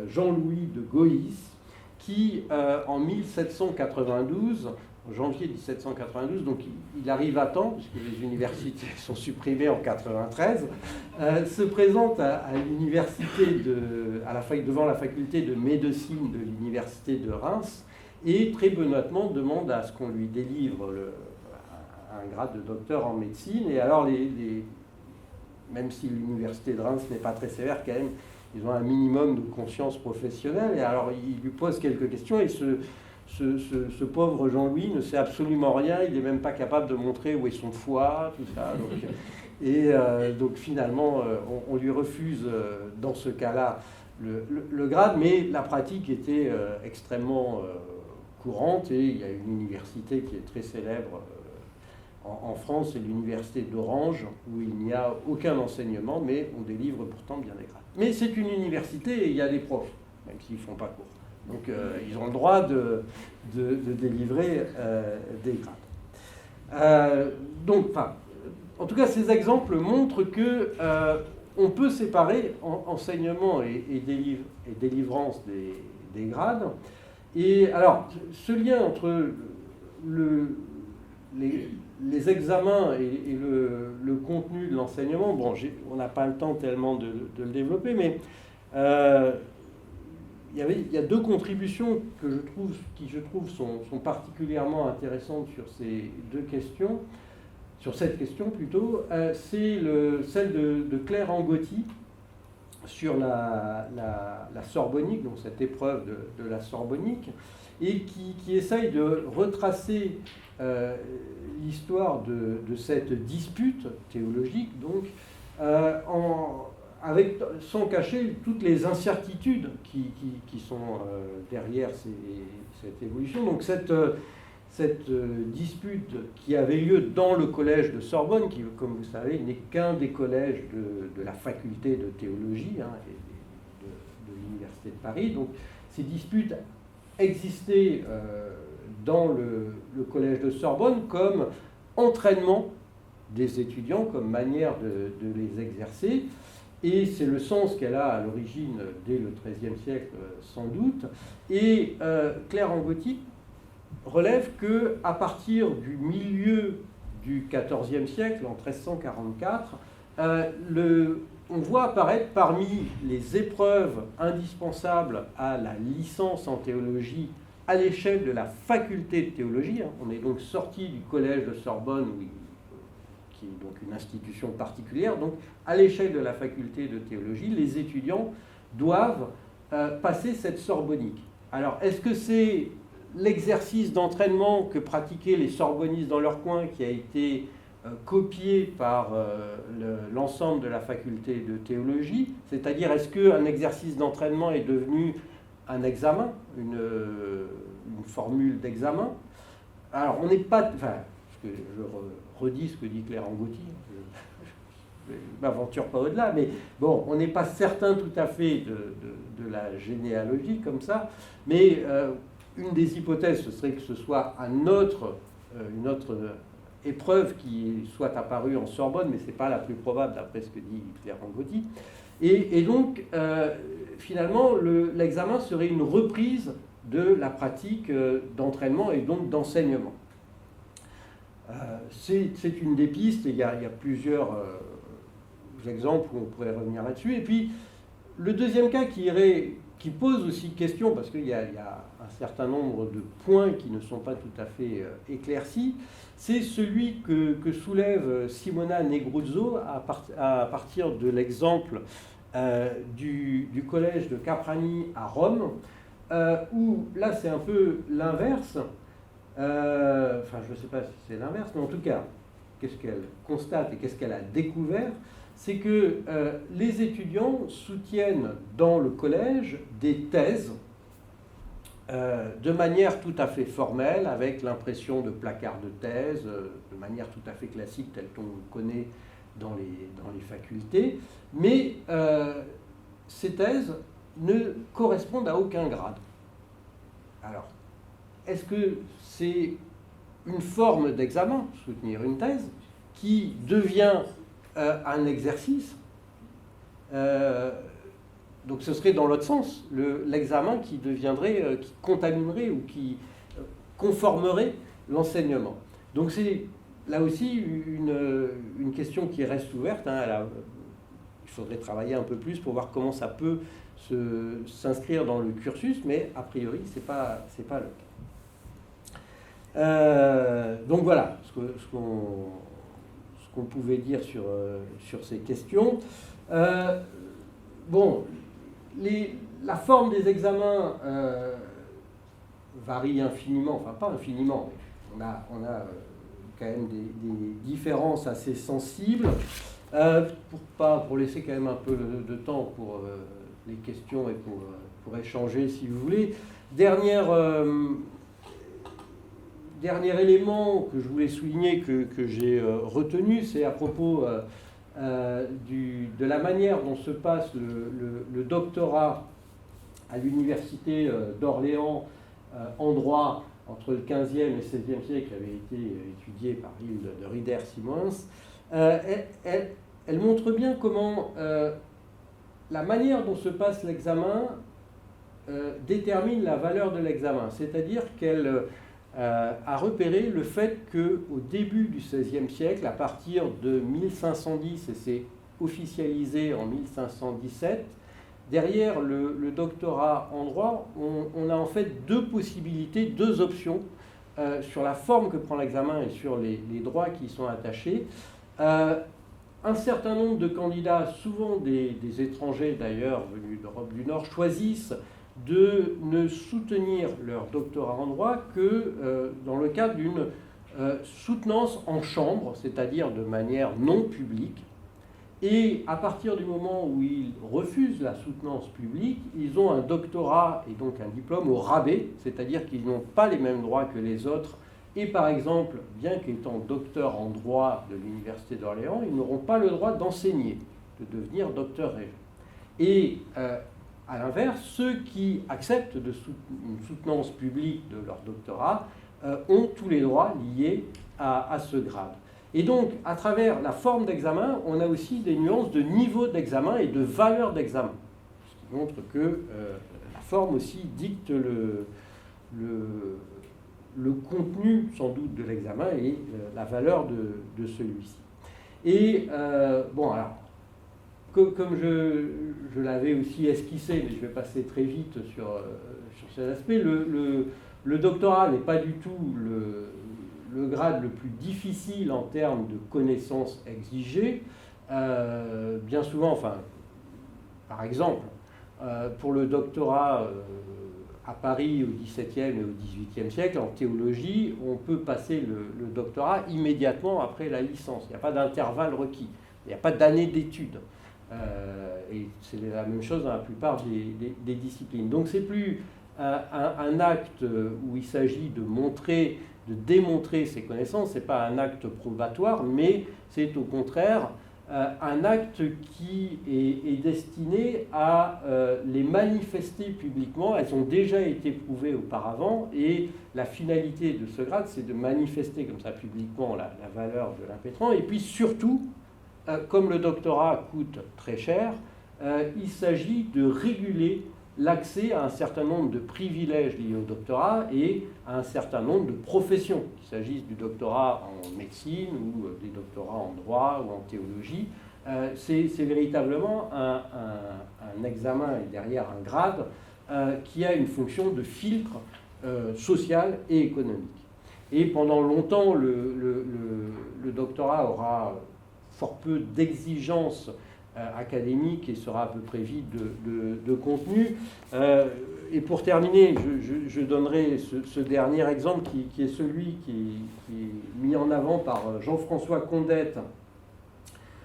Jean-Louis de Goïs, qui en 1792, en janvier 1792, donc il arrive à temps, puisque les universités sont supprimées en 93, se présente à l'université devant la faculté de médecine de l'université de Reims, et très benoîtement demande à ce qu'on lui délivre un grade de docteur en médecine. Et alors, même si l'université de Reims n'est pas très sévère, quand même, ils ont un minimum de conscience professionnelle. Et alors, il lui pose quelques questions, et ce pauvre Jean-Louis ne sait absolument rien, il n'est même pas capable de montrer où est son foie, tout ça. Donc finalement, on lui refuse dans ce cas-là le grade, mais la pratique était extrêmement courante, et il y a une université qui est très célèbre en France, c'est l'université d'Orange, où il n'y a aucun enseignement, mais on délivre pourtant bien des grades. Mais c'est une université et il y a des profs, même s'ils ne font pas cours. Donc ils ont le droit de délivrer des grades. En tout cas, ces exemples montrent que on peut séparer enseignement et délivrance des grades. Et alors, ce lien entre les examens et le contenu de l'enseignement, bon, on n'a pas le temps tellement de le développer, mais il y a deux contributions qui je trouve sont particulièrement intéressantes sur ces deux questions, sur cette question plutôt. C'est celle de Claire Angotti sur la sorbonique, donc cette épreuve de la sorbonique, et qui essaye de retracer l'histoire de cette dispute théologique, donc sans cacher toutes les incertitudes qui sont derrière cette évolution. Donc cette dispute qui avait lieu dans le collège de Sorbonne, qui, comme vous savez, n'est qu'un des collèges de la faculté de théologie et de l'université de Paris. Donc ces disputes existaient dans le collège de Sorbonne comme entraînement des étudiants, comme manière de les exercer. Et c'est le sens qu'elle a à l'origine dès le XIIIe siècle, sans doute. Et Claire Angotti relève qu'à partir du milieu du XIVe siècle, en 1344, on voit apparaître parmi les épreuves indispensables à la licence en théologie à l'échelle de la faculté de théologie, on est donc sorti du collège de Sorbonne, qui est donc une institution particulière, donc à l'échelle de la faculté de théologie, les étudiants doivent passer cette sorbonique. Alors, est-ce que c'est l'exercice d'entraînement que pratiquaient les sorbonnistes dans leur coin qui a été copié par l'ensemble de la faculté de théologie? C'est-à-dire, est-ce qu'un exercice d'entraînement est devenu un examen, une formule d'examen? Alors, on n'est pas... Enfin, je redis ce que dit Claire Angotti, je ne m'aventure pas au-delà, mais bon, on n'est pas certain tout à fait de la généalogie comme ça, mais une des hypothèses, ce serait que ce soit une autre épreuve qui soit apparue en Sorbonne, mais ce n'est pas la plus probable d'après ce que dit Claire Angotti. Et donc, finalement, l'examen serait une reprise de la pratique d'entraînement et donc d'enseignement. C'est une des pistes, et il y a plusieurs exemples où on pourrait revenir là-dessus. Et puis, le deuxième cas qui pose aussi question, parce qu'il y a un certain nombre de points qui ne sont pas tout à fait éclaircis, c'est celui que soulève Simona Negruzzo à partir de l'exemple du collège de Caprani à Rome, où là c'est un peu l'inverse. Enfin, je ne sais pas si c'est l'inverse, mais en tout cas, qu'est-ce qu'elle constate et qu'est-ce qu'elle a découvert, c'est que les étudiants soutiennent dans le collège des thèses de manière tout à fait formelle, avec l'impression de placards de thèse, de manière tout à fait classique, telle qu'on le connaît dans les facultés, mais ces thèses ne correspondent à aucun grade. Alors, est-ce que c'est une forme d'examen, soutenir une thèse, qui devient un exercice? Donc ce serait dans l'autre sens, l'examen qui deviendrait, qui contaminerait ou qui conformerait l'enseignement. Donc c'est là aussi une question qui reste ouverte. Il faudrait travailler un peu plus pour voir comment ça peut s'inscrire dans le cursus, mais a priori, c'est pas le cas. Donc voilà ce qu'on pouvait dire sur ces questions. Bon, la forme des examens varie infiniment, enfin pas infiniment, mais on a quand même des différences assez sensibles. Pour laisser quand même un peu de temps pour les questions et pour échanger si vous voulez. Dernier élément que je voulais souligner, que j'ai retenu, c'est à propos de la manière dont se passe le doctorat à l'université d'Orléans en droit entre le 15e et le 16e siècle, qui avait été étudié par Hilde de Rieder-Simons. Elle montre bien comment la manière dont se passe l'examen détermine la valeur de l'examen. C'est-à-dire qu'elle a repéré le fait qu'au début du XVIe siècle, à partir de 1510, et c'est officialisé en 1517, derrière le doctorat en droit, on a en fait deux possibilités, deux options sur la forme que prend l'examen et sur les droits qui y sont attachés. Un certain nombre de candidats, souvent des étrangers d'ailleurs venus d'Europe du Nord, choisissent de ne soutenir leur doctorat en droit que dans le cadre d'une soutenance en chambre, c'est-à-dire de manière non publique. Et à partir du moment où ils refusent la soutenance publique, ils ont un doctorat et donc un diplôme au rabais, c'est-à-dire qu'ils n'ont pas les mêmes droits que les autres. Et par exemple, bien qu'étant docteur en droit de l'Université d'Orléans, ils n'auront pas le droit d'enseigner, de devenir docteur régent. Et à l'inverse, ceux qui acceptent une soutenance publique de leur doctorat ont tous les droits liés à ce grade. Et donc, à travers la forme d'examen, on a aussi des nuances de niveau d'examen et de valeur d'examen. Ce qui montre que la forme aussi dicte le contenu, sans doute, de l'examen et la valeur de celui-ci. Et, bon, alors, comme je l'avais aussi esquissé, mais je vais passer très vite sur cet aspect, le doctorat n'est pas du tout le grade le plus difficile en termes de connaissances exigées. Bien souvent, enfin, par exemple, pour le doctorat à Paris au XVIIe et au XVIIIe siècle, en théologie, on peut passer le doctorat immédiatement après la licence. Il n'y a pas d'intervalle requis, il n'y a pas d'année d'études. Et c'est la même chose dans la plupart des disciplines. Donc c'est plus un acte où il s'agit de démontrer ses connaissances, ce n'est pas un acte probatoire, mais c'est au contraire un acte qui est destiné à les manifester publiquement. Elles ont déjà été prouvées auparavant et la finalité de ce grade, c'est de manifester comme ça publiquement la valeur de l'impétrant. Et puis surtout, comme le doctorat coûte très cher, il s'agit de réguler l'accès à un certain nombre de privilèges liés au doctorat et à un certain nombre de professions, qu'il s'agisse du doctorat en médecine ou des doctorats en droit ou en théologie. C'est véritablement un examen et derrière un grade qui a une fonction de filtre social et économique. Et pendant longtemps, le doctorat aura fort peu d'exigences académique et sera à peu près vide de contenu. Et pour terminer, je donnerai ce dernier exemple qui est celui qui est mis en avant par Jean-François Condette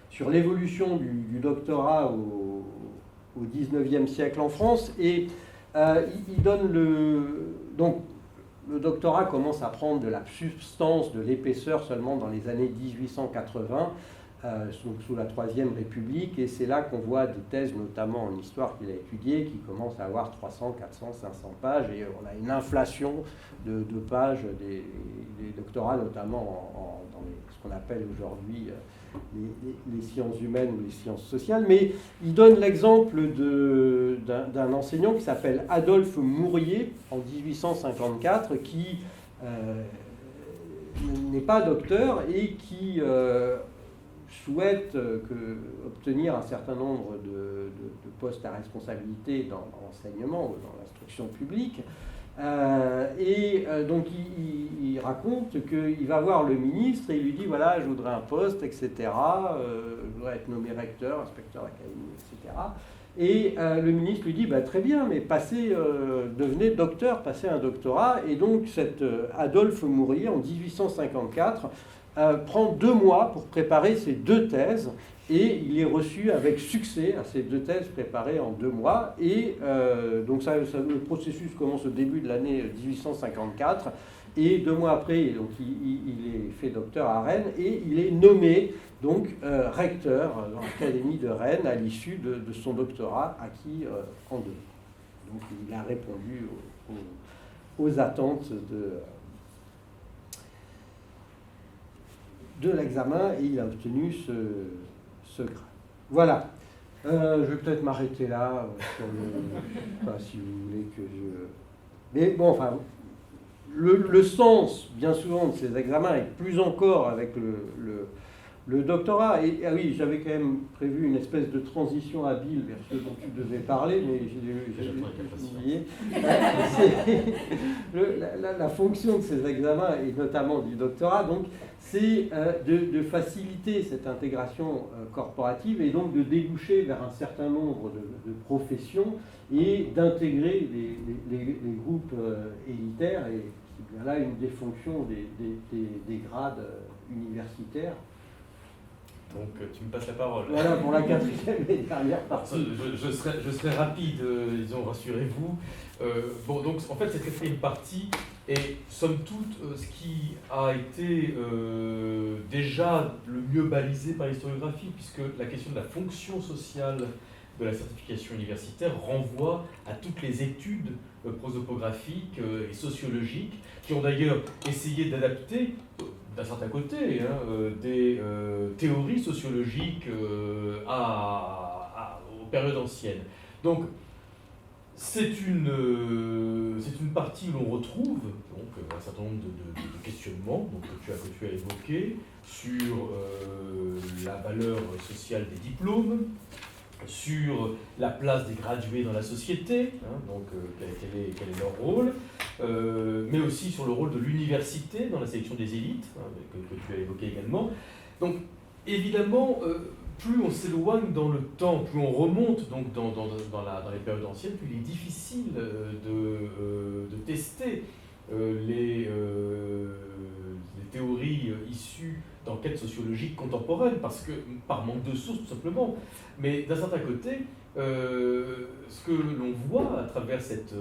sur l'évolution du doctorat au XIXe siècle en France. Et il donne donc, le doctorat commence à prendre de la substance, de l'épaisseur seulement dans les années 1880, sous la Troisième République, et c'est là qu'on voit des thèses, notamment en histoire qu'il a étudiées, qui commencent à avoir 300, 400, 500 pages, et on a une inflation de pages des doctorats, notamment dans ce qu'on appelle aujourd'hui les sciences humaines ou les sciences sociales. Mais il donne l'exemple d'un enseignant qui s'appelle Adolphe Mourier, en 1854, qui n'est pas docteur et qui souhaite obtenir un certain nombre de postes à responsabilité dans l'enseignement ou dans l'instruction publique. Donc il raconte qu'il va voir le ministre et il lui dit voilà, je voudrais un poste, etc. Je voudrais être nommé recteur, inspecteur d'académie, etc. Et le ministre lui dit bah, très bien, mais devenez docteur, passez un doctorat. Et donc cet Adolphe Mourier, en 1854, prend 2 mois pour préparer ses 2 thèses. Et il est reçu avec succès à ces 2 thèses préparées en 2 mois. Et donc le processus commence au début de l'année 1854. Et 2 mois après, donc, il est fait docteur à Rennes et il est nommé donc, recteur dans l'Académie de Rennes à l'issue de son doctorat acquis en 2 mois. Donc il a répondu aux attentes de l'examen et il a obtenu ce grade. Voilà. Je vais peut-être m'arrêter là, enfin, si vous voulez que je... Mais bon, enfin, le sens, bien souvent, de ces examens, et plus encore avec le doctorat, et ah oui, j'avais quand même prévu une espèce de transition habile vers ce dont tu devais parler, mais j'ai oublié. La fonction de ces examens, et notamment du doctorat, donc, c'est de faciliter cette intégration corporative et donc de déboucher vers un certain nombre de professions et d'intégrer les groupes élitaires. Et c'est bien là une des fonctions des grades universitaires. Donc tu me passes la parole. Voilà pour la 4e et dernière partie. Je serai rapide, disons, rassurez-vous. Bon, donc en fait, cette 4e partie est, somme toute, ce qui a été déjà le mieux balisé par l'historiographie, puisque la question de la fonction sociale de la certification universitaire renvoie à toutes les études prosopographiques et sociologiques, qui ont d'ailleurs essayé d'adapter, d'un certain côté, des théories sociologiques aux périodes anciennes. Donc, c'est une partie où l'on retrouve donc, un certain nombre de questionnements donc, que tu as évoqués sur la valeur sociale des diplômes, sur la place des gradués dans la société, donc quel est leur rôle, mais aussi sur le rôle de l'université dans la sélection des élites, que tu as évoqué également. Donc, évidemment, plus on s'éloigne dans le temps, plus on remonte donc, dans les périodes anciennes, plus il est difficile de tester les théories issues d'enquêtes sociologiques contemporaines, parce que par manque de sources tout simplement. Mais d'un certain côté, ce que l'on voit à travers cette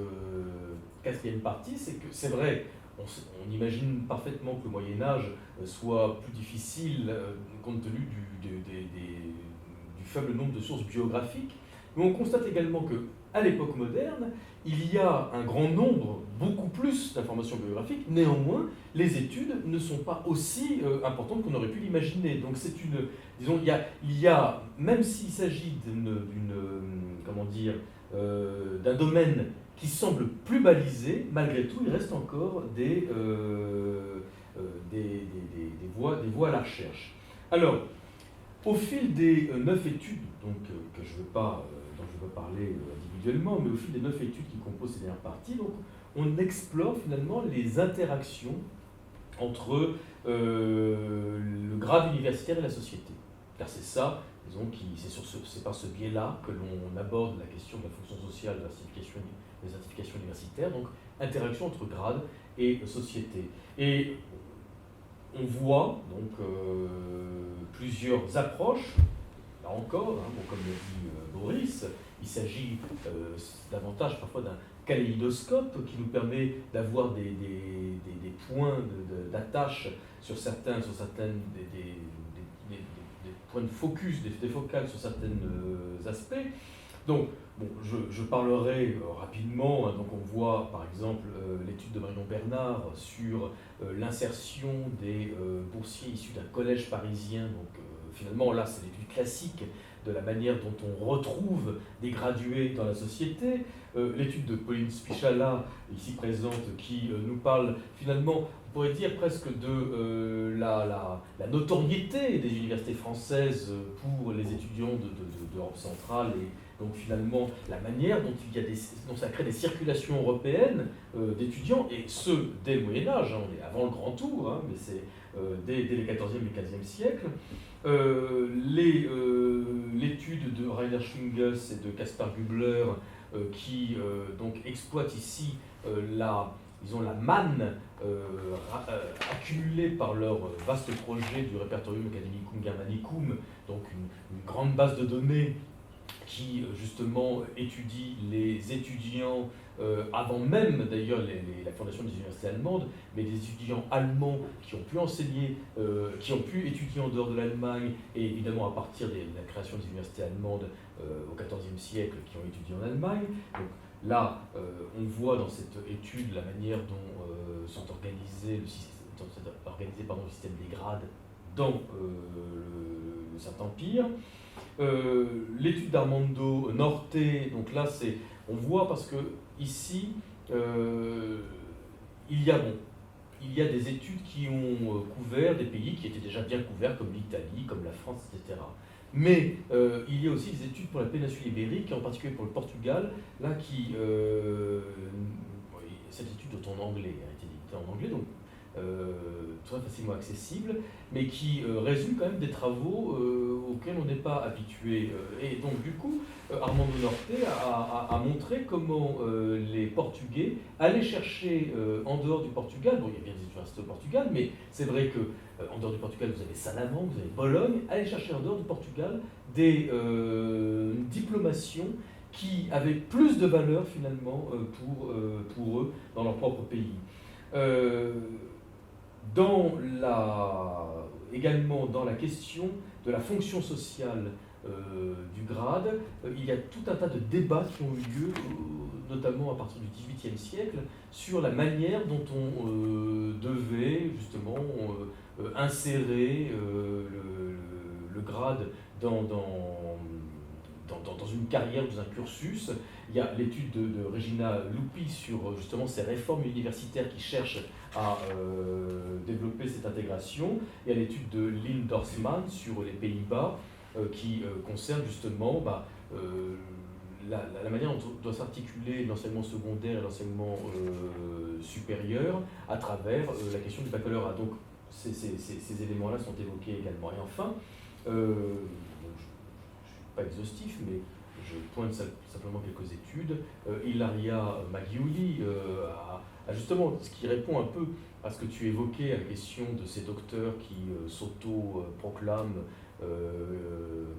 4e partie, c'est que c'est vrai, on imagine parfaitement que le Moyen-Âge soit plus difficile compte tenu du faible nombre de sources biographiques, mais on constate également qu'à l'époque moderne, il y a un grand nombre, beaucoup plus d'informations biographiques, néanmoins, les études ne sont pas aussi importantes qu'on aurait pu l'imaginer. Donc c'est disons, il y a même s'il s'agit d'un domaine qui semble plus balisé, malgré tout, il reste encore des voies à la recherche. Alors, au fil des 9 études, donc, dont je ne veux pas parler individuellement, mais au fil des 9 études qui composent ces dernières parties, donc, on explore finalement les interactions entre le grade universitaire et la société. Car c'est ça, disons, c'est par ce biais-là que l'on aborde la question de la fonction sociale des certifications universitaires, donc interaction entre grade et société. Et on voit donc plusieurs approches, là encore, comme l'a dit Boris, il s'agit davantage parfois kaléidoscope qui nous permet d'avoir des points d'attache sur certaines des points de focus, des focales sur certains aspects. Donc, bon, je parlerai rapidement. Donc, on voit par exemple l'étude de Marion Bernard sur l'insertion des boursiers issus d'un collège parisien. Donc, finalement, là, c'est l'étude classique de la manière dont on retrouve des gradués dans la société. L'étude de Pauline Spichala, ici présente, qui nous parle finalement, on pourrait dire presque de la notoriété des universités françaises pour les étudiants d'Europe centrale, et donc finalement la manière dont ça crée des circulations européennes d'étudiants, et ce dès le Moyen-Âge, hein, on est avant le Grand Tour, hein, mais c'est dès les 14e et 15e siècles. L'étude de Rainer Schwingels et de Caspar Gubler qui donc exploite ici la manne accumulée par leur vaste projet du Repertorium Academicum Germanicum, donc une grande base de données qui justement étudie les étudiants avant même d'ailleurs la fondation des universités allemandes, mais des étudiants allemands qui ont pu enseigner, qui ont pu étudier en dehors de l'Allemagne, et évidemment à partir de la création des universités allemandes au XIVe siècle, qui ont étudié en Allemagne. Donc là, on voit dans cette étude la manière dont sont organisés le système des grades dans le Saint-Empire. L'étude d'Armando Norte, donc là on voit parce que ici il y a des études qui ont couvert des pays qui étaient déjà bien couverts comme l'Italie, comme la France, etc. Mais il y a aussi des études pour la péninsule ibérique, en particulier pour le Portugal, là cette étude est en anglais, a été éditée en anglais, donc très facilement accessible, mais qui résume quand même des travaux auxquels on n'est pas habitué. Et donc du coup, Armando Norte a montré comment les Portugais allaient chercher en dehors du Portugal, bon il y a bien des universités au Portugal, mais c'est vrai que en dehors du Portugal vous avez Salamanque, vous avez Bologne, allaient chercher en dehors du Portugal des diplomations qui avaient plus de valeur finalement pour eux dans leur propre pays. Également dans la question de la fonction sociale du grade, il y a tout un tas de débats qui ont eu lieu, notamment à partir du XVIIIe siècle, sur la manière dont on devait justement insérer le grade dans une carrière, dans un cursus. Il y a l'étude de Regina Lupi sur justement ces réformes universitaires qui cherchent à développer cette intégration. Il y a l'étude de Lynn Dorsman sur les Pays-Bas qui concerne justement la manière dont doit s'articuler l'enseignement secondaire et l'enseignement supérieur à travers la question du baccalauréat. Donc ces éléments-là sont évoqués également. Et enfin, je ne suis pas exhaustif, mais je pointe simplement quelques études. Ilaria Maggiuli a justement, ce qui répond un peu à ce que tu évoquais, à la question de ces docteurs qui s'auto-proclament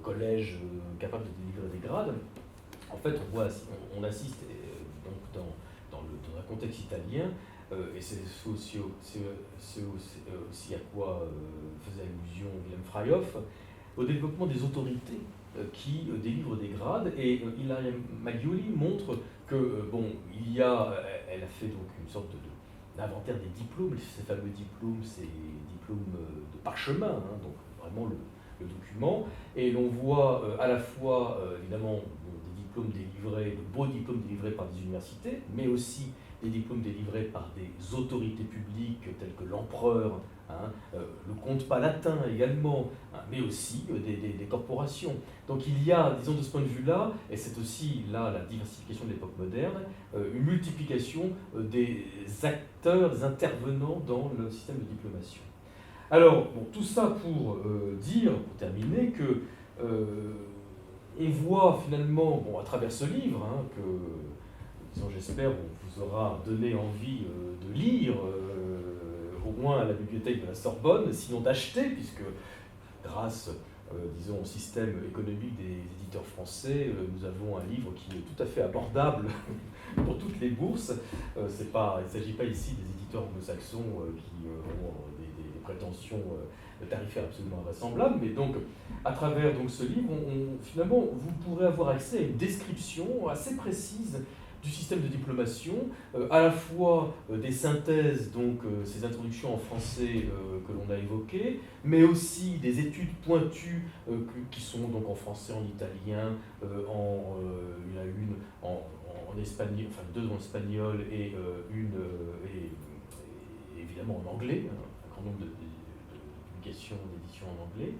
collège capable de délivrer des grades. En fait, on assiste donc dans un contexte italien, et c'est aussi à quoi faisait allusion Wilhelm Freihoff, au développement des autorités qui délivrent des grades. Et Ilaria Maggiuli montre que elle a fait donc une sorte d'inventaire des diplômes. Ces fameux diplômes, c'est diplômes de parchemin, hein, donc vraiment le document, et l'on voit à la fois évidemment des diplômes délivrés, de beaux diplômes délivrés par des universités, mais aussi des diplômes délivrés par des autorités publiques telles que l'empereur, hein, le comte palatin également, hein, mais aussi des corporations. Donc il y a, disons de ce point de vue-là, et c'est aussi là la diversification de l'époque moderne, une multiplication des acteurs, des intervenants dans le système de diplomation. Alors, bon, tout ça pour dire, pour terminer, que on voit finalement, bon, à travers ce livre, hein, que, disons, j'espère, on vous aura donné envie de lire, au moins à la bibliothèque de la Sorbonne, sinon d'acheter, puisque grâce disons, système économique des éditeurs français, nous avons un livre qui est tout à fait abordable pour toutes les bourses. Il ne s'agit pas ici des éditeurs anglo-saxons qui ont des prétentions tarifaires absolument invraisemblables, mais donc, à travers donc, ce livre, finalement, vous pourrez avoir accès à une description assez précise du système de diplomation, à la fois des synthèses, donc ces introductions en français que l'on a évoquées, mais aussi des études pointues qui sont donc en français, en italien, il y en a une en espagnol, enfin deux en espagnol et une évidemment en anglais, hein, un grand nombre de publications, d'éditions en anglais.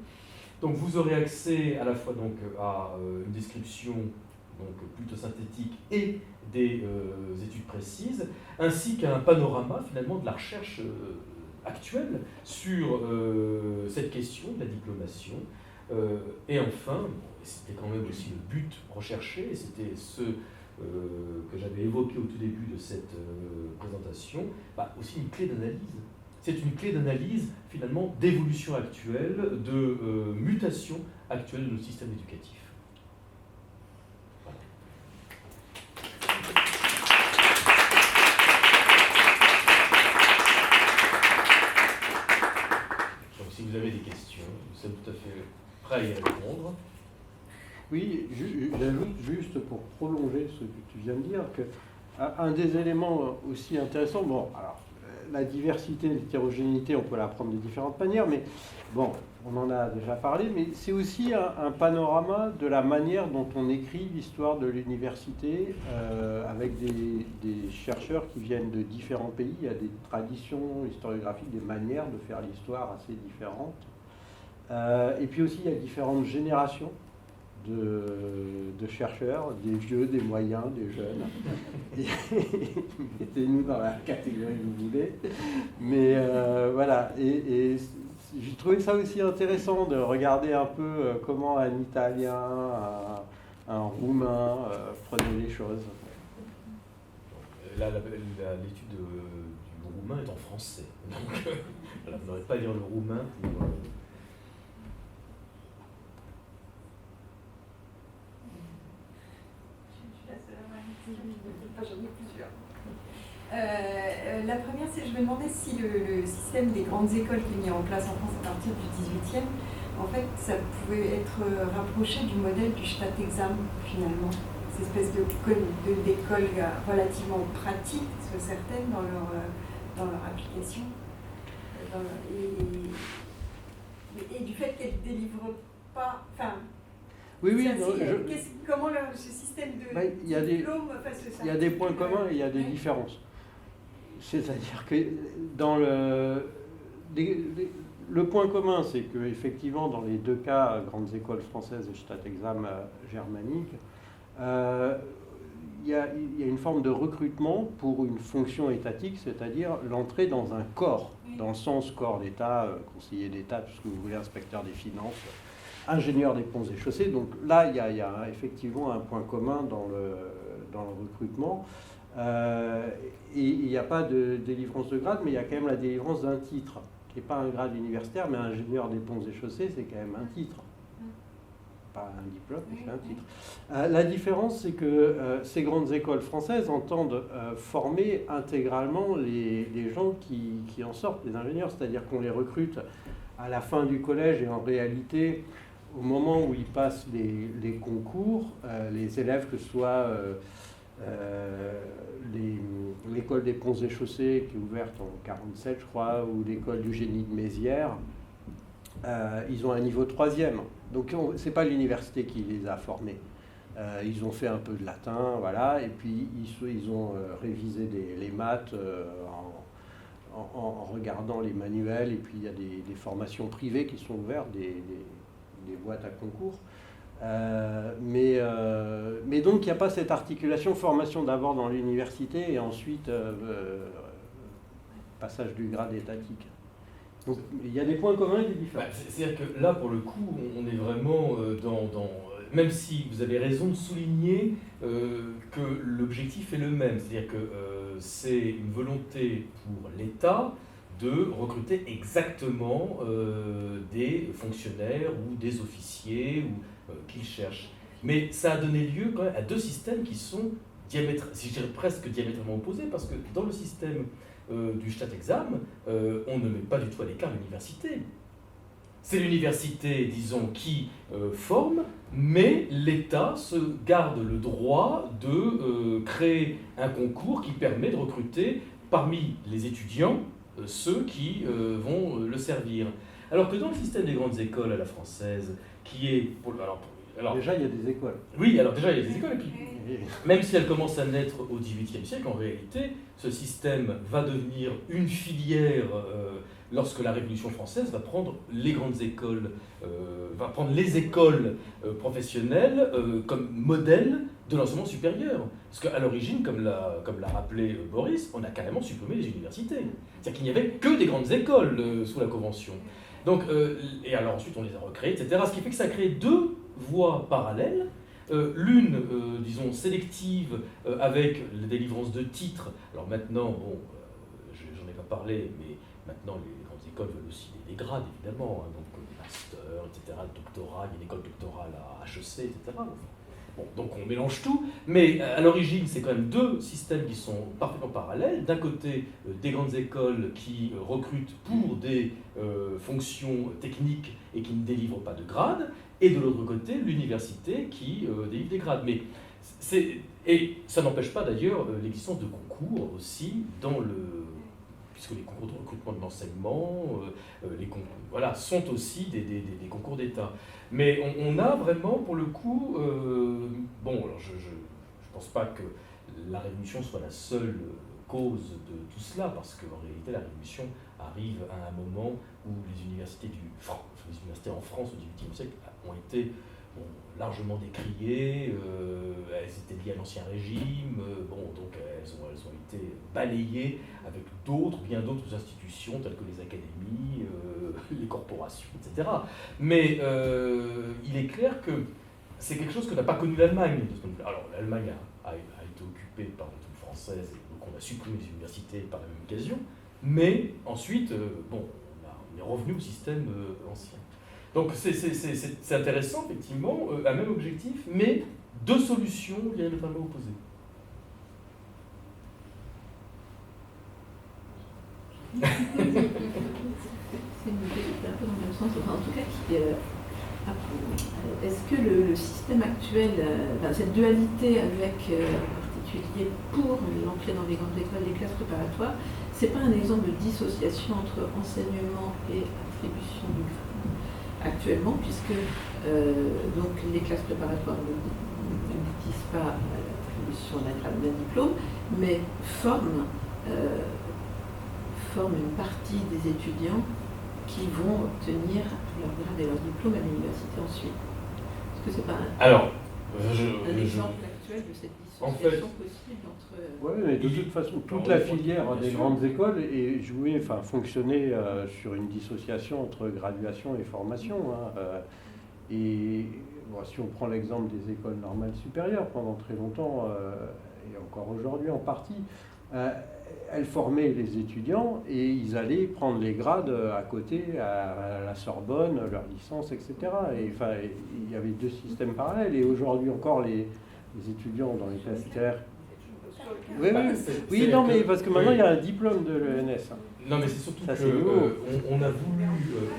Donc vous aurez accès à la fois donc, à une description donc plutôt synthétique et des études précises, ainsi qu'à un panorama finalement de la recherche actuelle sur cette question de la diplomation. Et enfin, c'était quand même aussi le but recherché, et c'était ce que j'avais évoqué au tout début de cette présentation, aussi une clé d'analyse. C'est une clé d'analyse finalement d'évolution actuelle, de mutation actuelle de nos systèmes éducatifs. Si vous avez des questions, nous sommes tout à fait prêts à y répondre. Oui, j'ajoute juste pour prolonger ce que tu viens de dire, que un des éléments aussi intéressants, bon, alors, la diversité, l'hétérogénéité, on peut la prendre de différentes manières, mais bon, on en a déjà parlé, mais c'est aussi un panorama de la manière dont on écrit l'histoire de l'université avec des chercheurs qui viennent de différents pays. Il y a des traditions historiographiques, des manières de faire l'histoire assez différentes. Et puis aussi, il y a différentes générations de chercheurs, des vieux, des moyens, des jeunes. Mettez-nous dans la catégorie que vous voulez. Mais voilà, et j'ai trouvé ça aussi intéressant de regarder un peu comment un Italien, un Roumain prenait les choses. Là, l'étude du roumain est en français. Donc, voilà, vous n'aurez pas à lire le roumain pour... J'en ai plusieurs. La première, c'est je me demandais si le système des grandes écoles qui est mis en place en France à partir du 18e, en fait, ça pouvait être rapproché du modèle du Staatsexamen, finalement. Cette espèce d'école relativement pratique, certaines dans leur application. Et du fait qu'elles ne délivrent pas... Enfin, oui, comment ce système de diplôme... Il y a des points communs et il y a des différences. C'est-à-dire que dans le point commun, c'est qu'effectivement, dans les deux cas, grandes écoles françaises et Staatsexamen germanique, il y a une forme de recrutement pour une fonction étatique, c'est-à-dire l'entrée dans un corps, dans le sens corps d'État, conseiller d'État, puisque vous voulez inspecteur des finances, ingénieur des ponts et chaussées. Donc là, il y a effectivement un point commun dans le recrutement. Et il n'y a pas de délivrance de grade, mais il y a quand même la délivrance d'un titre, qui n'est pas un grade universitaire, mais ingénieur des ponts et chaussées, c'est quand même un titre. Pas un diplôme, mais c'est un titre. La différence, c'est que ces grandes écoles françaises entendent former intégralement les gens qui en sortent, les ingénieurs, c'est-à-dire qu'on les recrute à la fin du collège et en réalité, au moment où ils passent les concours, les élèves, que ce soit l'école des ponts et chaussées qui est ouverte en 47, je crois, ou l'école du génie de Mézières, ils ont un niveau 3e. Donc c'est pas l'université qui les a formés. Ils ont fait un peu de latin, voilà, et puis ils ont révisé les maths en regardant les manuels, et puis il y a des formations privées qui sont ouvertes, des boîtes à concours. Mais donc il n'y a pas cette articulation formation d'abord dans l'université et ensuite passage du grade étatique. Donc il y a des points communs et des différences. C'est-à-dire que là, pour le coup, on est vraiment même si vous avez raison de souligner que l'objectif est le même, c'est-à-dire que c'est une volonté pour l'État de recruter exactement des fonctionnaires ou des officiers qu'ils cherchent. Mais ça a donné lieu quand même à deux systèmes qui sont si je dirais presque diamétralement opposés, parce que dans le système du Staatsexamen, on ne met pas du tout à l'écart l'université. C'est l'université, disons, qui forme, mais l'État se garde le droit de créer un concours qui permet de recruter parmi les étudiants ceux qui vont le servir. Alors que dans le système des grandes écoles à la française, qui est... Alors, déjà, il y a des écoles. Oui, alors déjà, il y a des écoles, et puis même si elles commencent à naître au XVIIIe siècle, en réalité, ce système va devenir une filière lorsque la Révolution française va prendre les grandes écoles, va prendre les écoles professionnelles comme modèle de l'enseignement supérieur. Parce qu'à l'origine, comme l'a rappelé Boris, on a carrément supprimé les universités. C'est-à-dire qu'il n'y avait que des grandes écoles sous la Convention. Donc, et alors ensuite, on les a recréées, etc. Ce qui fait que ça a créé deux voies parallèles. L'une, disons, sélective, avec la délivrance de titres. Alors maintenant, bon, j'en ai pas parlé, mais maintenant les grandes écoles veulent aussi des grades, évidemment, hein, donc master, etc., doctorat, il y a une école doctorale à HEC, etc. Bon, donc on mélange tout, mais à l'origine, c'est quand même deux systèmes qui sont parfaitement parallèles. D'un côté, des grandes écoles qui recrutent pour des fonctions techniques et qui ne délivrent pas de grades, et de l'autre côté, l'université qui délivre des grades. Et ça n'empêche pas d'ailleurs l'existence de concours aussi puisque les concours de recrutement de l'enseignement, voilà, sont aussi des concours d'État. Mais on a vraiment, pour le coup, alors je ne pense pas que la Révolution soit la seule cause de tout cela, parce qu'en réalité, la Révolution arrive à un moment où les universités en France au XVIIIe siècle ont été largement décriées, elles étaient liées à l'Ancien Régime, donc elles ont été balayées avec bien d'autres institutions telles que les académies, les corporations, etc. Mais il est clair que c'est quelque chose que n'a pas connu l'Allemagne. Alors l'Allemagne a été occupée par la troupe française, et donc on a supprimé les universités par la même occasion, mais ensuite, on est revenu au système ancien. Donc c'est intéressant, effectivement, un même objectif, mais deux solutions diamétralement opposées. C'est une idée qui est un peu dans le même sens, enfin, en tout cas, est-ce que le système actuel, cette dualité avec, en particulier pour l'entrée dans les grandes écoles, les classes préparatoires, c'est pas un exemple de dissociation entre enseignement et attribution du grade actuellement, puisque donc les classes préparatoires ne disent pas l'attribution d'un grade d'un diplôme, mais forment une partie des étudiants qui vont obtenir leur grade et leur diplôme à l'université ensuite. Est-ce que c'est pas un exemple actuel de cette dissociation possible entre... Oui, mais de toute façon, toute la filière des grandes écoles fonctionnait sur une dissociation entre graduation et formation. Et si on prend l'exemple des écoles normales supérieures, pendant très longtemps, et encore aujourd'hui en partie, elles formaient les étudiants et ils allaient prendre les grades à côté, à la Sorbonne, leur licence, etc. Et il y avait deux systèmes parallèles. Et aujourd'hui encore, les étudiants dans les classes littéraires... Oui, mais parce que maintenant il y a un diplôme de l'ENS. Non, mais c'est surtout qu'on a voulu...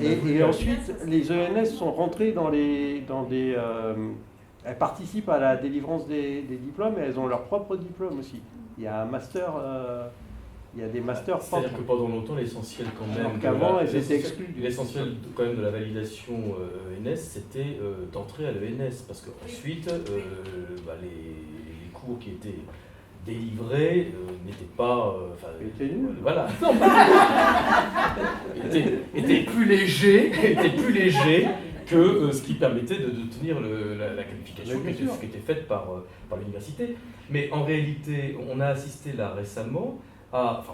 Et ensuite, les ENS sont rentrés dans des... elles participent à la délivrance des diplômes et elles ont leur propre diplôme aussi. Il y a un master... il y a des masters propres. C'est-à-dire que pendant longtemps, l'essentiel quand même... Alors qu'avant, elles étaient exclues. L'essentiel quand même de la validation ENS, c'était d'entrer à l'ENS. Parce qu'ensuite, les cours qui étaient délivrés n'étaient pas... étaient nuls. Voilà. étaient plus légers que ce qui permettait de tenir la qualification qui était faite par l'université. Mais en réalité, on a assisté là récemment, à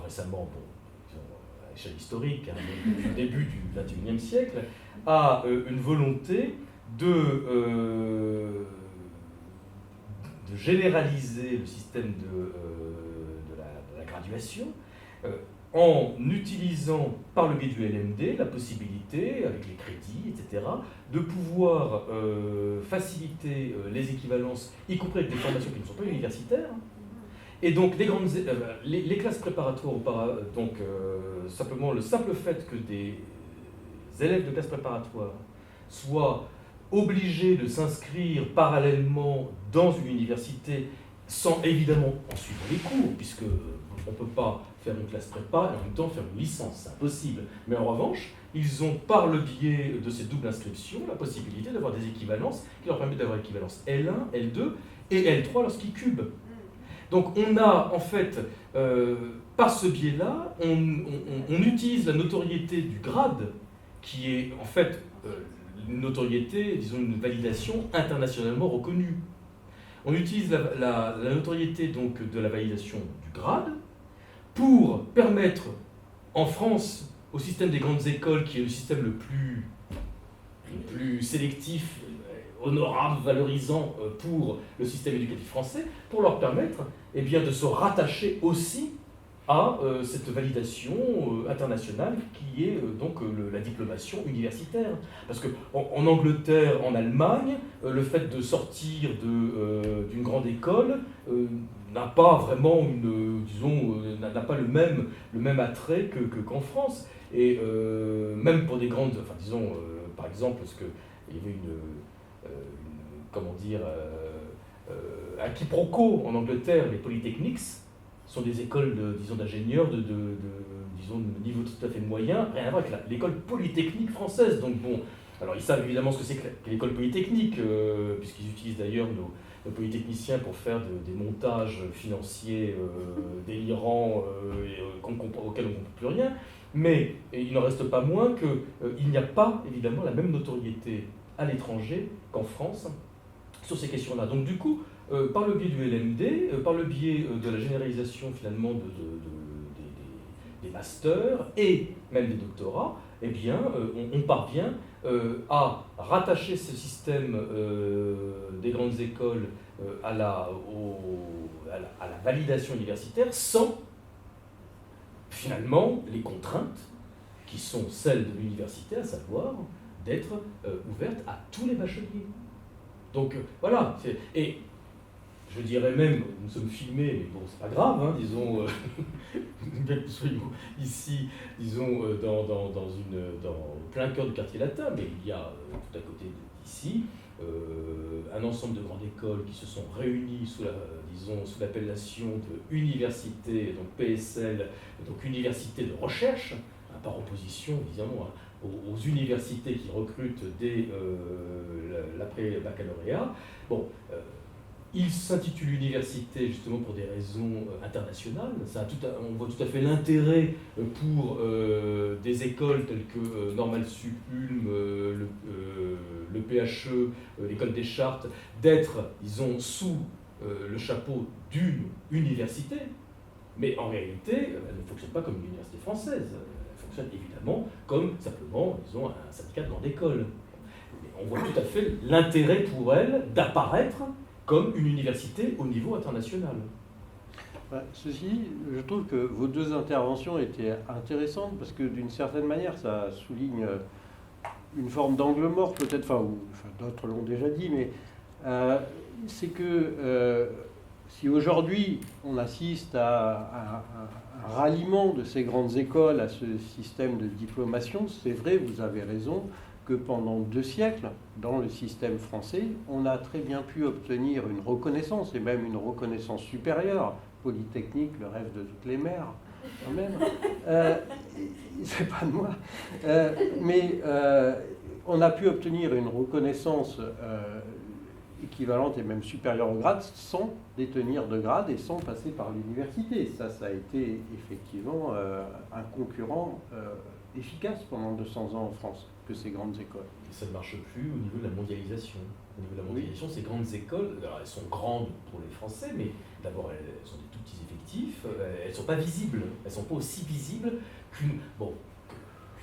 échelle historique, depuis le début du XXIe siècle, à une volonté de généraliser le système de la graduation en utilisant par le biais du LMD la possibilité, avec les crédits, etc., de pouvoir faciliter les équivalences, y compris avec des formations qui ne sont pas universitaires. Et donc les classes préparatoires, simplement le simple fait que des élèves de classes préparatoires soient obligés de s'inscrire parallèlement dans une université sans évidemment en suivre les cours, puisque on ne peut pas faire une classe prépa et en même temps faire une licence, c'est impossible. Mais en revanche, ils ont par le biais de ces doubles inscriptions la possibilité d'avoir des équivalences qui leur permettent d'avoir l'équivalence L1, L2 et L3 lorsqu'ils cubent. Donc on a en fait, par ce biais-là, on utilise la notoriété du grade, qui est en fait une notoriété, disons une validation internationalement reconnue. On utilise la notoriété donc de la validation du grade pour permettre en France, au système des grandes écoles, qui est le système le plus sélectif, honorable, valorisant pour le système éducatif français, pour leur permettre de se rattacher aussi à cette validation internationale qui est donc la diplomation universitaire. Parce qu'en Angleterre, en Allemagne, le fait de sortir d'une grande école n'a pas vraiment n'a pas le même attrait qu'en France. Et même pour des grandes, par exemple, parce qu'il y avait un quiproquo en Angleterre, les polytechnics sont des écoles d'ingénieurs de niveau tout à fait moyen, rien à voir avec l'école polytechnique française. Donc bon, alors ils savent évidemment ce que c'est que l'école polytechnique, puisqu'ils utilisent d'ailleurs nos polytechniciens pour faire des montages financiers délirants auxquels on ne comprend plus rien. Mais il n'en reste pas moins qu'il n'y a pas évidemment la même notoriété à l'étranger qu'en France sur ces questions-là. Donc du coup, par le biais du LMD, par le biais de la généralisation finalement des masters et même des doctorats, on parvient à rattacher ce système des grandes écoles à la validation universitaire sans finalement les contraintes qui sont celles de l'université, à savoir d'être ouverte à tous les bacheliers. Donc voilà, et je dirais même, nous sommes filmés, mais bon, c'est pas grave, hein, disons, bien que nous soyons ici, disons, au plein cœur du quartier latin, mais il y a tout à côté d'ici un ensemble de grandes écoles qui se sont réunies sous l'appellation de université, donc PSL, donc université de recherche, hein, par opposition, disons, aux universités qui recrutent dès l'après-baccalauréat. Bon, il s'intitule université justement pour des raisons internationales. On voit tout à fait l'intérêt pour des écoles telles que Normal Sup, Ulm, le PHE, l'école des Chartes, d'être, disons, sous le chapeau d'une université. Mais en réalité, elle ne fonctionne pas comme une université française. Elle fonctionne évidemment comme simplement, disons, un syndicat de grande école. Mais on voit tout à fait l'intérêt pour elle d'apparaître comme une université au niveau international. Ceci, je trouve que vos deux interventions étaient intéressantes parce que d'une certaine manière, ça souligne une forme d'angle mort peut-être, d'autres l'ont déjà dit, mais c'est que si aujourd'hui on assiste à un ralliement de ces grandes écoles à ce système de diplomation, c'est vrai, vous avez raison, que pendant 2 siècles, dans le système français, on a très bien pu obtenir une reconnaissance, et même une reconnaissance supérieure. Polytechnique, le rêve de toutes les mères, quand même. C'est pas de moi. Mais on a pu obtenir une reconnaissance équivalente et même supérieure au grade sans détenir de grade et sans passer par l'université. Ça a été effectivement un concurrent efficace pendant 200 ans en France que ces grandes écoles. Et ça ne marche plus au niveau de la mondialisation. Au niveau de la mondialisation, ces grandes écoles, alors elles sont grandes pour les Français, mais d'abord elles sont des tout petits effectifs, elles ne sont pas visibles, elles ne sont pas aussi visibles qu'une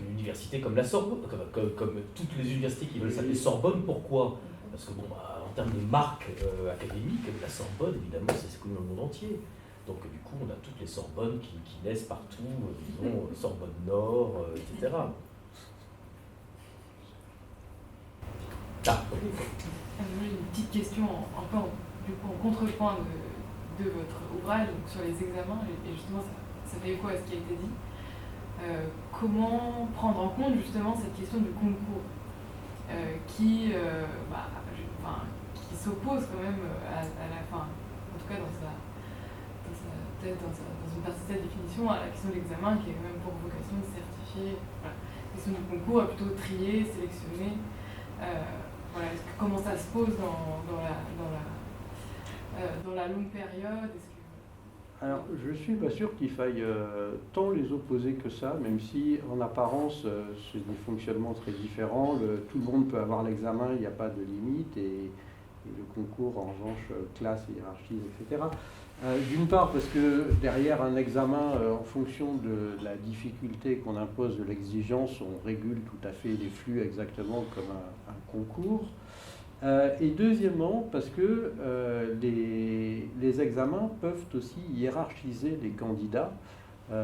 université comme la Sorbonne, comme toutes les universités qui veulent s'appeler Sorbonne. Pourquoi ? Parce que en termes de marque académique, la Sorbonne, évidemment, c'est connu dans le monde entier. Donc du coup, on a toutes les Sorbonnes qui naissent partout, disons Sorbonne Nord, etc. Ah, J'ai une petite question un peu en contrepoint de votre ouvrage, donc sur les examens, et justement ça fait écho à ce qui a été dit. Comment prendre en compte justement cette question du concours qui s'oppose quand même à la fin, en tout cas dans une partie de sa définition, à la question de l'examen qui est quand même pour vocation de certifier. Voilà. La question du concours, plutôt trier, sélectionner. Comment ça se pose dans la longue période? Alors, je ne suis pas sûr qu'il faille tant les opposer que ça, même si en apparence, c'est des fonctionnements très différents. Tout le monde peut avoir l'examen, il n'y a pas de limite, et le concours, en revanche, classe, hiérarchise, etc. D'une part, parce que derrière un examen, en fonction de la difficulté qu'on impose, de l'exigence, on régule tout à fait les flux exactement comme un concours. Et deuxièmement, parce que les examens peuvent aussi hiérarchiser les candidats. Les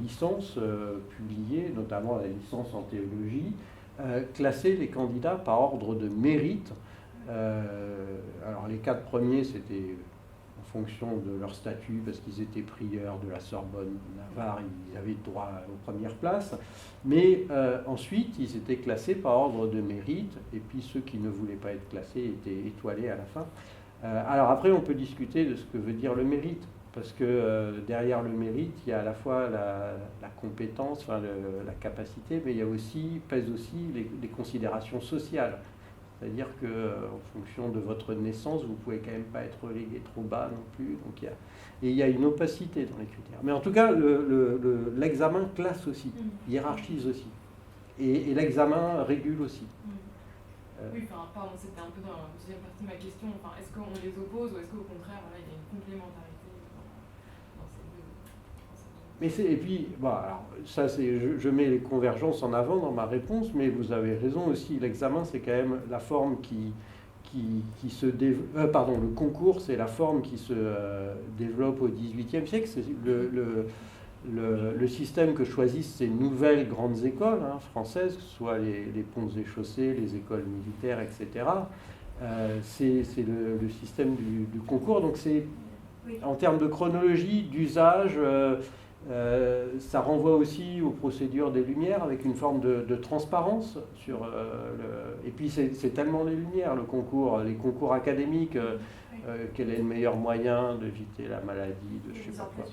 licences publiées, notamment la licence en théologie, classaient les candidats par ordre de mérite. Alors les 4 premiers, c'était en fonction de leur statut, parce qu'ils étaient prieurs de la Sorbonne, Navarre, ils avaient droit aux premières places. Mais ensuite, ils étaient classés par ordre de mérite, et puis ceux qui ne voulaient pas être classés étaient étoilés à la fin. Alors après, on peut discuter de ce que veut dire le mérite, parce que derrière le mérite, il y a à la fois la compétence, la capacité, mais il y a pèsent aussi les considérations sociales. C'est-à-dire qu'en fonction de votre naissance, vous ne pouvez quand même pas être relégué trop bas non plus. Donc il y a une opacité dans les critères. Mais en tout cas, l'examen classe aussi, hiérarchise aussi. Et l'examen régule aussi. Oui, pardon, c'était un peu dans la deuxième partie de ma question. Est-ce qu'on les oppose ou est-ce qu'au contraire, il y a une complémentarité dans ces deux? Mais et puis, alors, ça, je mets les convergences en avant dans ma réponse, mais vous avez raison aussi, l'examen, c'est quand même la forme qui se développe. Pardon, le concours, c'est la forme qui se développe au XVIIIe siècle. C'est le système que choisissent ces nouvelles grandes écoles françaises, que ce soit les ponts et chaussées, les écoles militaires, etc. C'est le système du concours. Donc, c'est en termes de chronologie, d'usage. Ça renvoie aussi aux procédures des Lumières avec une forme de transparence sur et puis c'est tellement les Lumières, les concours académiques, quel est le meilleur moyen d'éviter la maladie, de je sais pas quoi.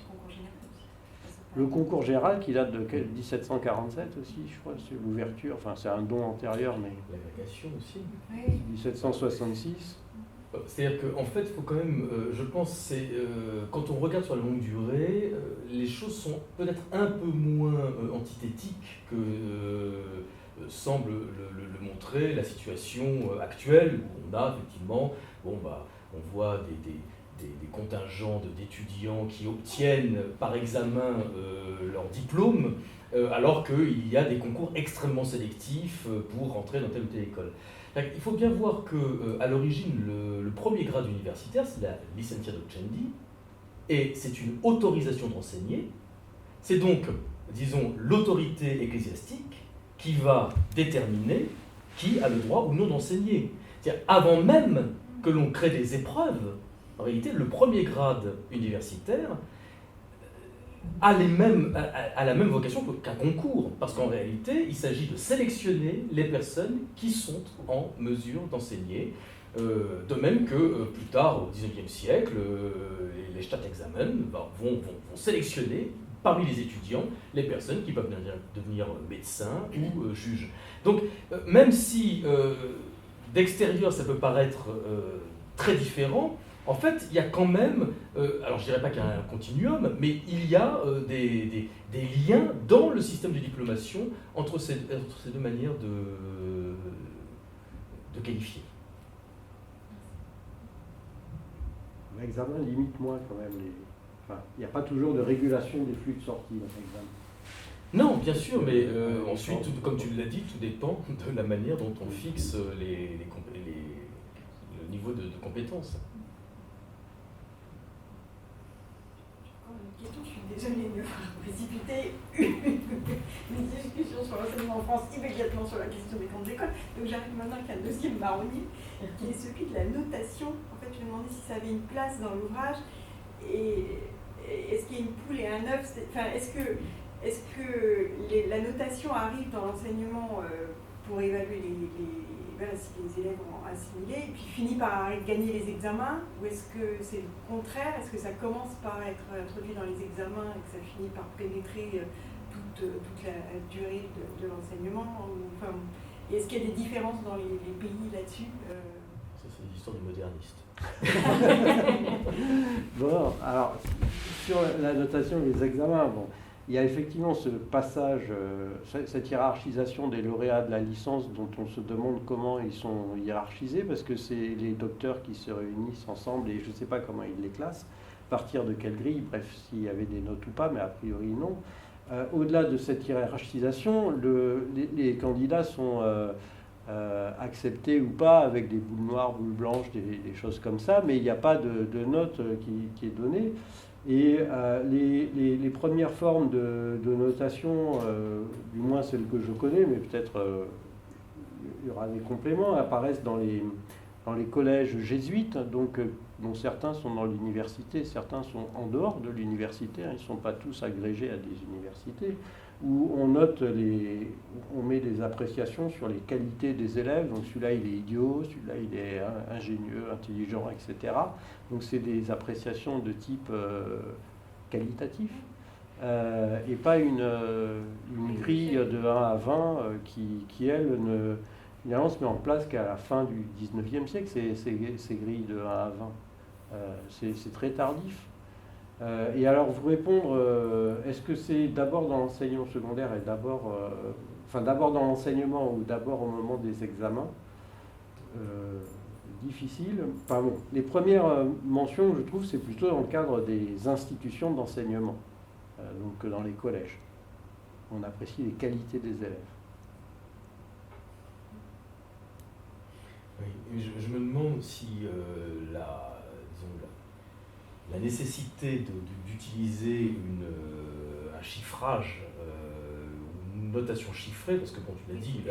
Le concours général qui date de 1747 aussi, je crois, c'est l'ouverture, enfin c'est un don antérieur, mais l'agrégation aussi. 1766. C'est-à-dire qu'en fait, il faut quand même, je pense, quand on regarde sur la longue durée, les choses sont peut-être un peu moins antithétiques que semble le montrer la situation actuelle, où on a effectivement, on voit des contingents d'étudiants qui obtiennent par examen leur diplôme, alors qu'il y a des concours extrêmement sélectifs pour rentrer dans telle ou telle école. Il faut bien voir qu'à l'origine, le premier grade universitaire, c'est la licencia docendi, et c'est une autorisation d'enseigner. C'est donc, disons, l'autorité ecclésiastique qui va déterminer qui a le droit ou non d'enseigner. C'est-à-dire, avant même que l'on crée des épreuves, en réalité, le premier grade universitaire a la même vocation qu'un concours, parce qu'en réalité, il s'agit de sélectionner les personnes qui sont en mesure d'enseigner, de même que plus tard, au XIXe siècle, les Staatsexamen vont sélectionner parmi les étudiants les personnes qui peuvent devenir médecins ou juges. Donc, même si d'extérieur ça peut paraître très différent, en fait, il y a quand même, alors je ne dirais pas qu'il y a un continuum, mais il y a des liens dans le système de diplomation entre ces deux manières de qualifier. L'examen limite moins quand même. Il n'y a pas toujours de régulation des flux de sortie dans l'examen. Non, bien sûr, mais ensuite, comme tu l'as dit, tout dépend de la manière dont on fixe le niveau de compétences. une question, je suis désolée de devoir précipiter une discussion sur l'enseignement en France immédiatement sur la question des grandes écoles. Donc j'arrive maintenant avec un deuxième marronnier, qui est celui de la notation. En fait, je me demandais si ça avait une place dans l'ouvrage, et est-ce qu'il y a une poule et un œuf? Enfin, est-ce que la notation arrive dans l'enseignement pour évaluer voilà, si les élèves ont assimilé, et puis finit par gagner les examens, ou est-ce que c'est le contraire? Est-ce que ça commence par être introduit dans les examens et que ça finit par pénétrer toute la durée de l'enseignement? Enfin, est-ce qu'il y a des différences dans les pays là-dessus? Ça, c'est l'histoire du moderniste. Bon, alors, sur la notation des examens, bon, il y a effectivement ce passage, cette hiérarchisation des lauréats de la licence dont on se demande comment ils sont hiérarchisés, parce que c'est les docteurs qui se réunissent ensemble et je ne sais pas comment ils les classent, à partir de quelle grille, bref, s'il y avait des notes ou pas, mais a priori non. Au-delà de cette hiérarchisation, les candidats sont acceptés ou pas avec des boules noires, boules blanches, des choses comme ça, mais il n'y a pas de note qui est donnée. Et les premières formes de notation, du moins celles que je connais, mais peut-être il y aura des compléments, apparaissent dans les collèges jésuites, donc, dont certains sont dans l'université, certains sont en dehors de l'université, ils ne sont pas tous agrégés à des universités, où on note on met des appréciations sur les qualités des élèves, donc celui-là il est idiot, celui-là il est ingénieux, intelligent, etc. Donc c'est des appréciations de type qualitatif, et pas une grille de 1 à 20 qui elle, finalement, se met en place qu'à la fin du 19e siècle, ces grilles de 1 à 20. C'est très tardif. Et alors, vous répondre, est-ce que c'est d'abord dans l'enseignement secondaire et d'abord dans l'enseignement ou d'abord au moment des examens? Difficile. Enfin bon, les premières mentions, je trouve, c'est plutôt dans le cadre des institutions d'enseignement, donc dans les collèges. On apprécie les qualités des élèves. Oui, je me demande si la nécessité d'utiliser un chiffrage, une notation chiffrée, parce que bon, tu l'as dit,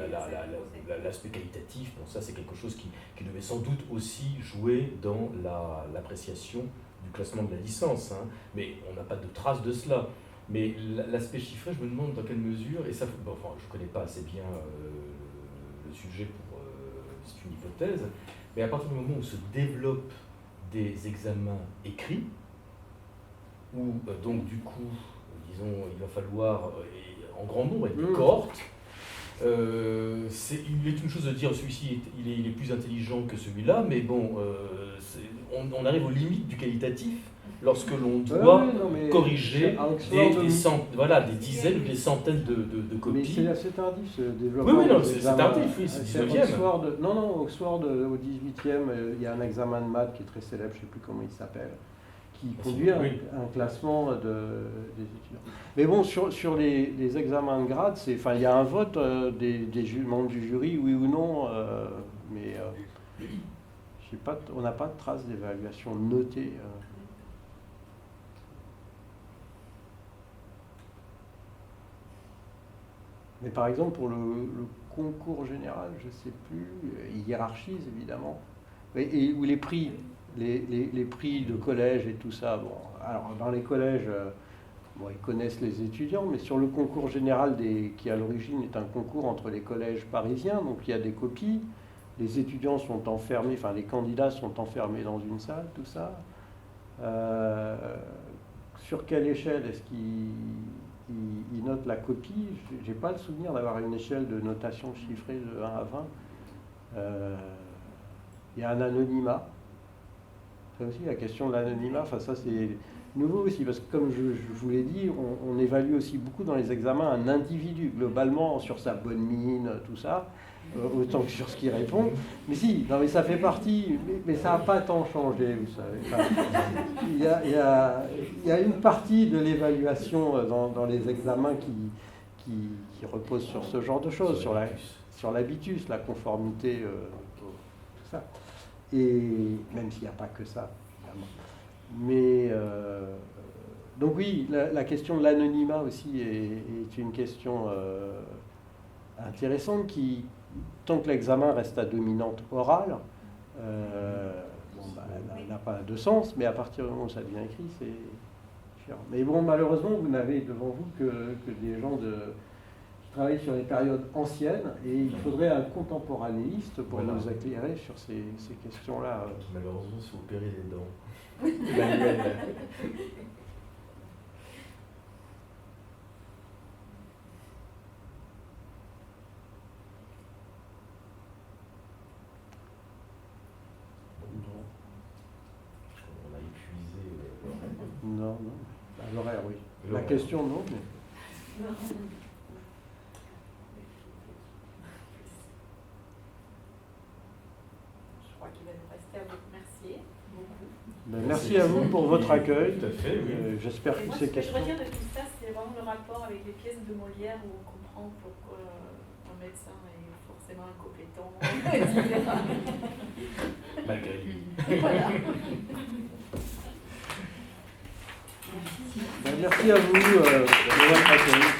l'aspect qualitatif, bon, ça c'est quelque chose qui devait sans doute aussi jouer dans l'appréciation du classement de la licence, hein. Mais on n'a pas de trace de cela. Mais l'aspect chiffré, je me demande dans quelle mesure, et ça, bon, enfin, je ne connais pas assez bien le sujet pour c'est une hypothèse, mais à partir du moment où se développent des examens écrits, où donc du coup, disons, il va falloir en grand nombre être des cohortes, il est une chose de dire celui-ci il est plus intelligent que celui-là, mais bon, on arrive aux limites du qualitatif lorsque l'on doit corriger des dizaines ou des centaines de copies. Mais c'est assez tardif ce développement. Oui, non, c'est tardif, oui, c'est 19e. Oxford, au 18e, il y a un examen de maths qui est très célèbre, je ne sais plus comment il s'appelle, qui conduit à un classement des étudiants. Mais bon, sur les examens de grade, il y a un vote des membres du jury, oui ou non, mais on n'a pas de trace d'évaluation notée. Mais par exemple, pour le concours général, je ne sais plus, ils hiérarchisent évidemment. Ou les prix, les prix de collège et tout ça. Bon, alors dans les collèges, ils connaissent les étudiants, mais sur le concours général qui à l'origine est un concours entre les collèges parisiens, donc il y a des copies, les étudiants sont enfermés, enfin les candidats sont enfermés dans une salle, tout ça. Sur quelle échelle est-ce qu'ils notent la copie? J'ai pas le souvenir d'avoir une échelle de notation chiffrée de 1 à 20. Il y a un anonymat. Ça aussi, la question de l'anonymat, ça c'est nouveau aussi, parce que comme je vous l'ai dit, on évalue aussi beaucoup dans les examens un individu, globalement, sur sa bonne mine, tout ça, autant que sur ce qu'il répond. Mais si, non mais ça fait partie, mais ça n'a pas tant changé, vous savez. Enfin, il y a une partie de l'évaluation dans les examens qui repose sur ce genre de choses, sur l'habitus, la conformité, tout ça. Et même s'il n'y a pas que ça, évidemment. Mais Donc oui, la question de l'anonymat aussi est une question intéressante qui, tant que l'examen reste à dominante orale, elle n'a pas de sens, mais à partir du moment où ça devient écrit, c'est différent. Mais bon, malheureusement, vous n'avez devant vous que des gens qui travaillent sur les périodes anciennes, et il faudrait un contemporanéiste pour Voilà. nous éclairer sur ces questions-là. Malheureusement, si vous opérez les dents. Emmanuel. On a épuisé. Non, non. À l'horaire, oui. La L'horaire. question, non, mais... Je crois qu'il va nous rester à vous remercier beaucoup. Ben, merci à vous pour votre accueil. Tout à fait, oui. J'espère Et que moi, ces ce que je questions... retiens de tout ça, c'est vraiment le rapport avec les pièces de Molière où on comprend pourquoi un médecin est forcément incompétent, etc. Malgré lui. Voilà. Ben, merci à vous de votre accueil.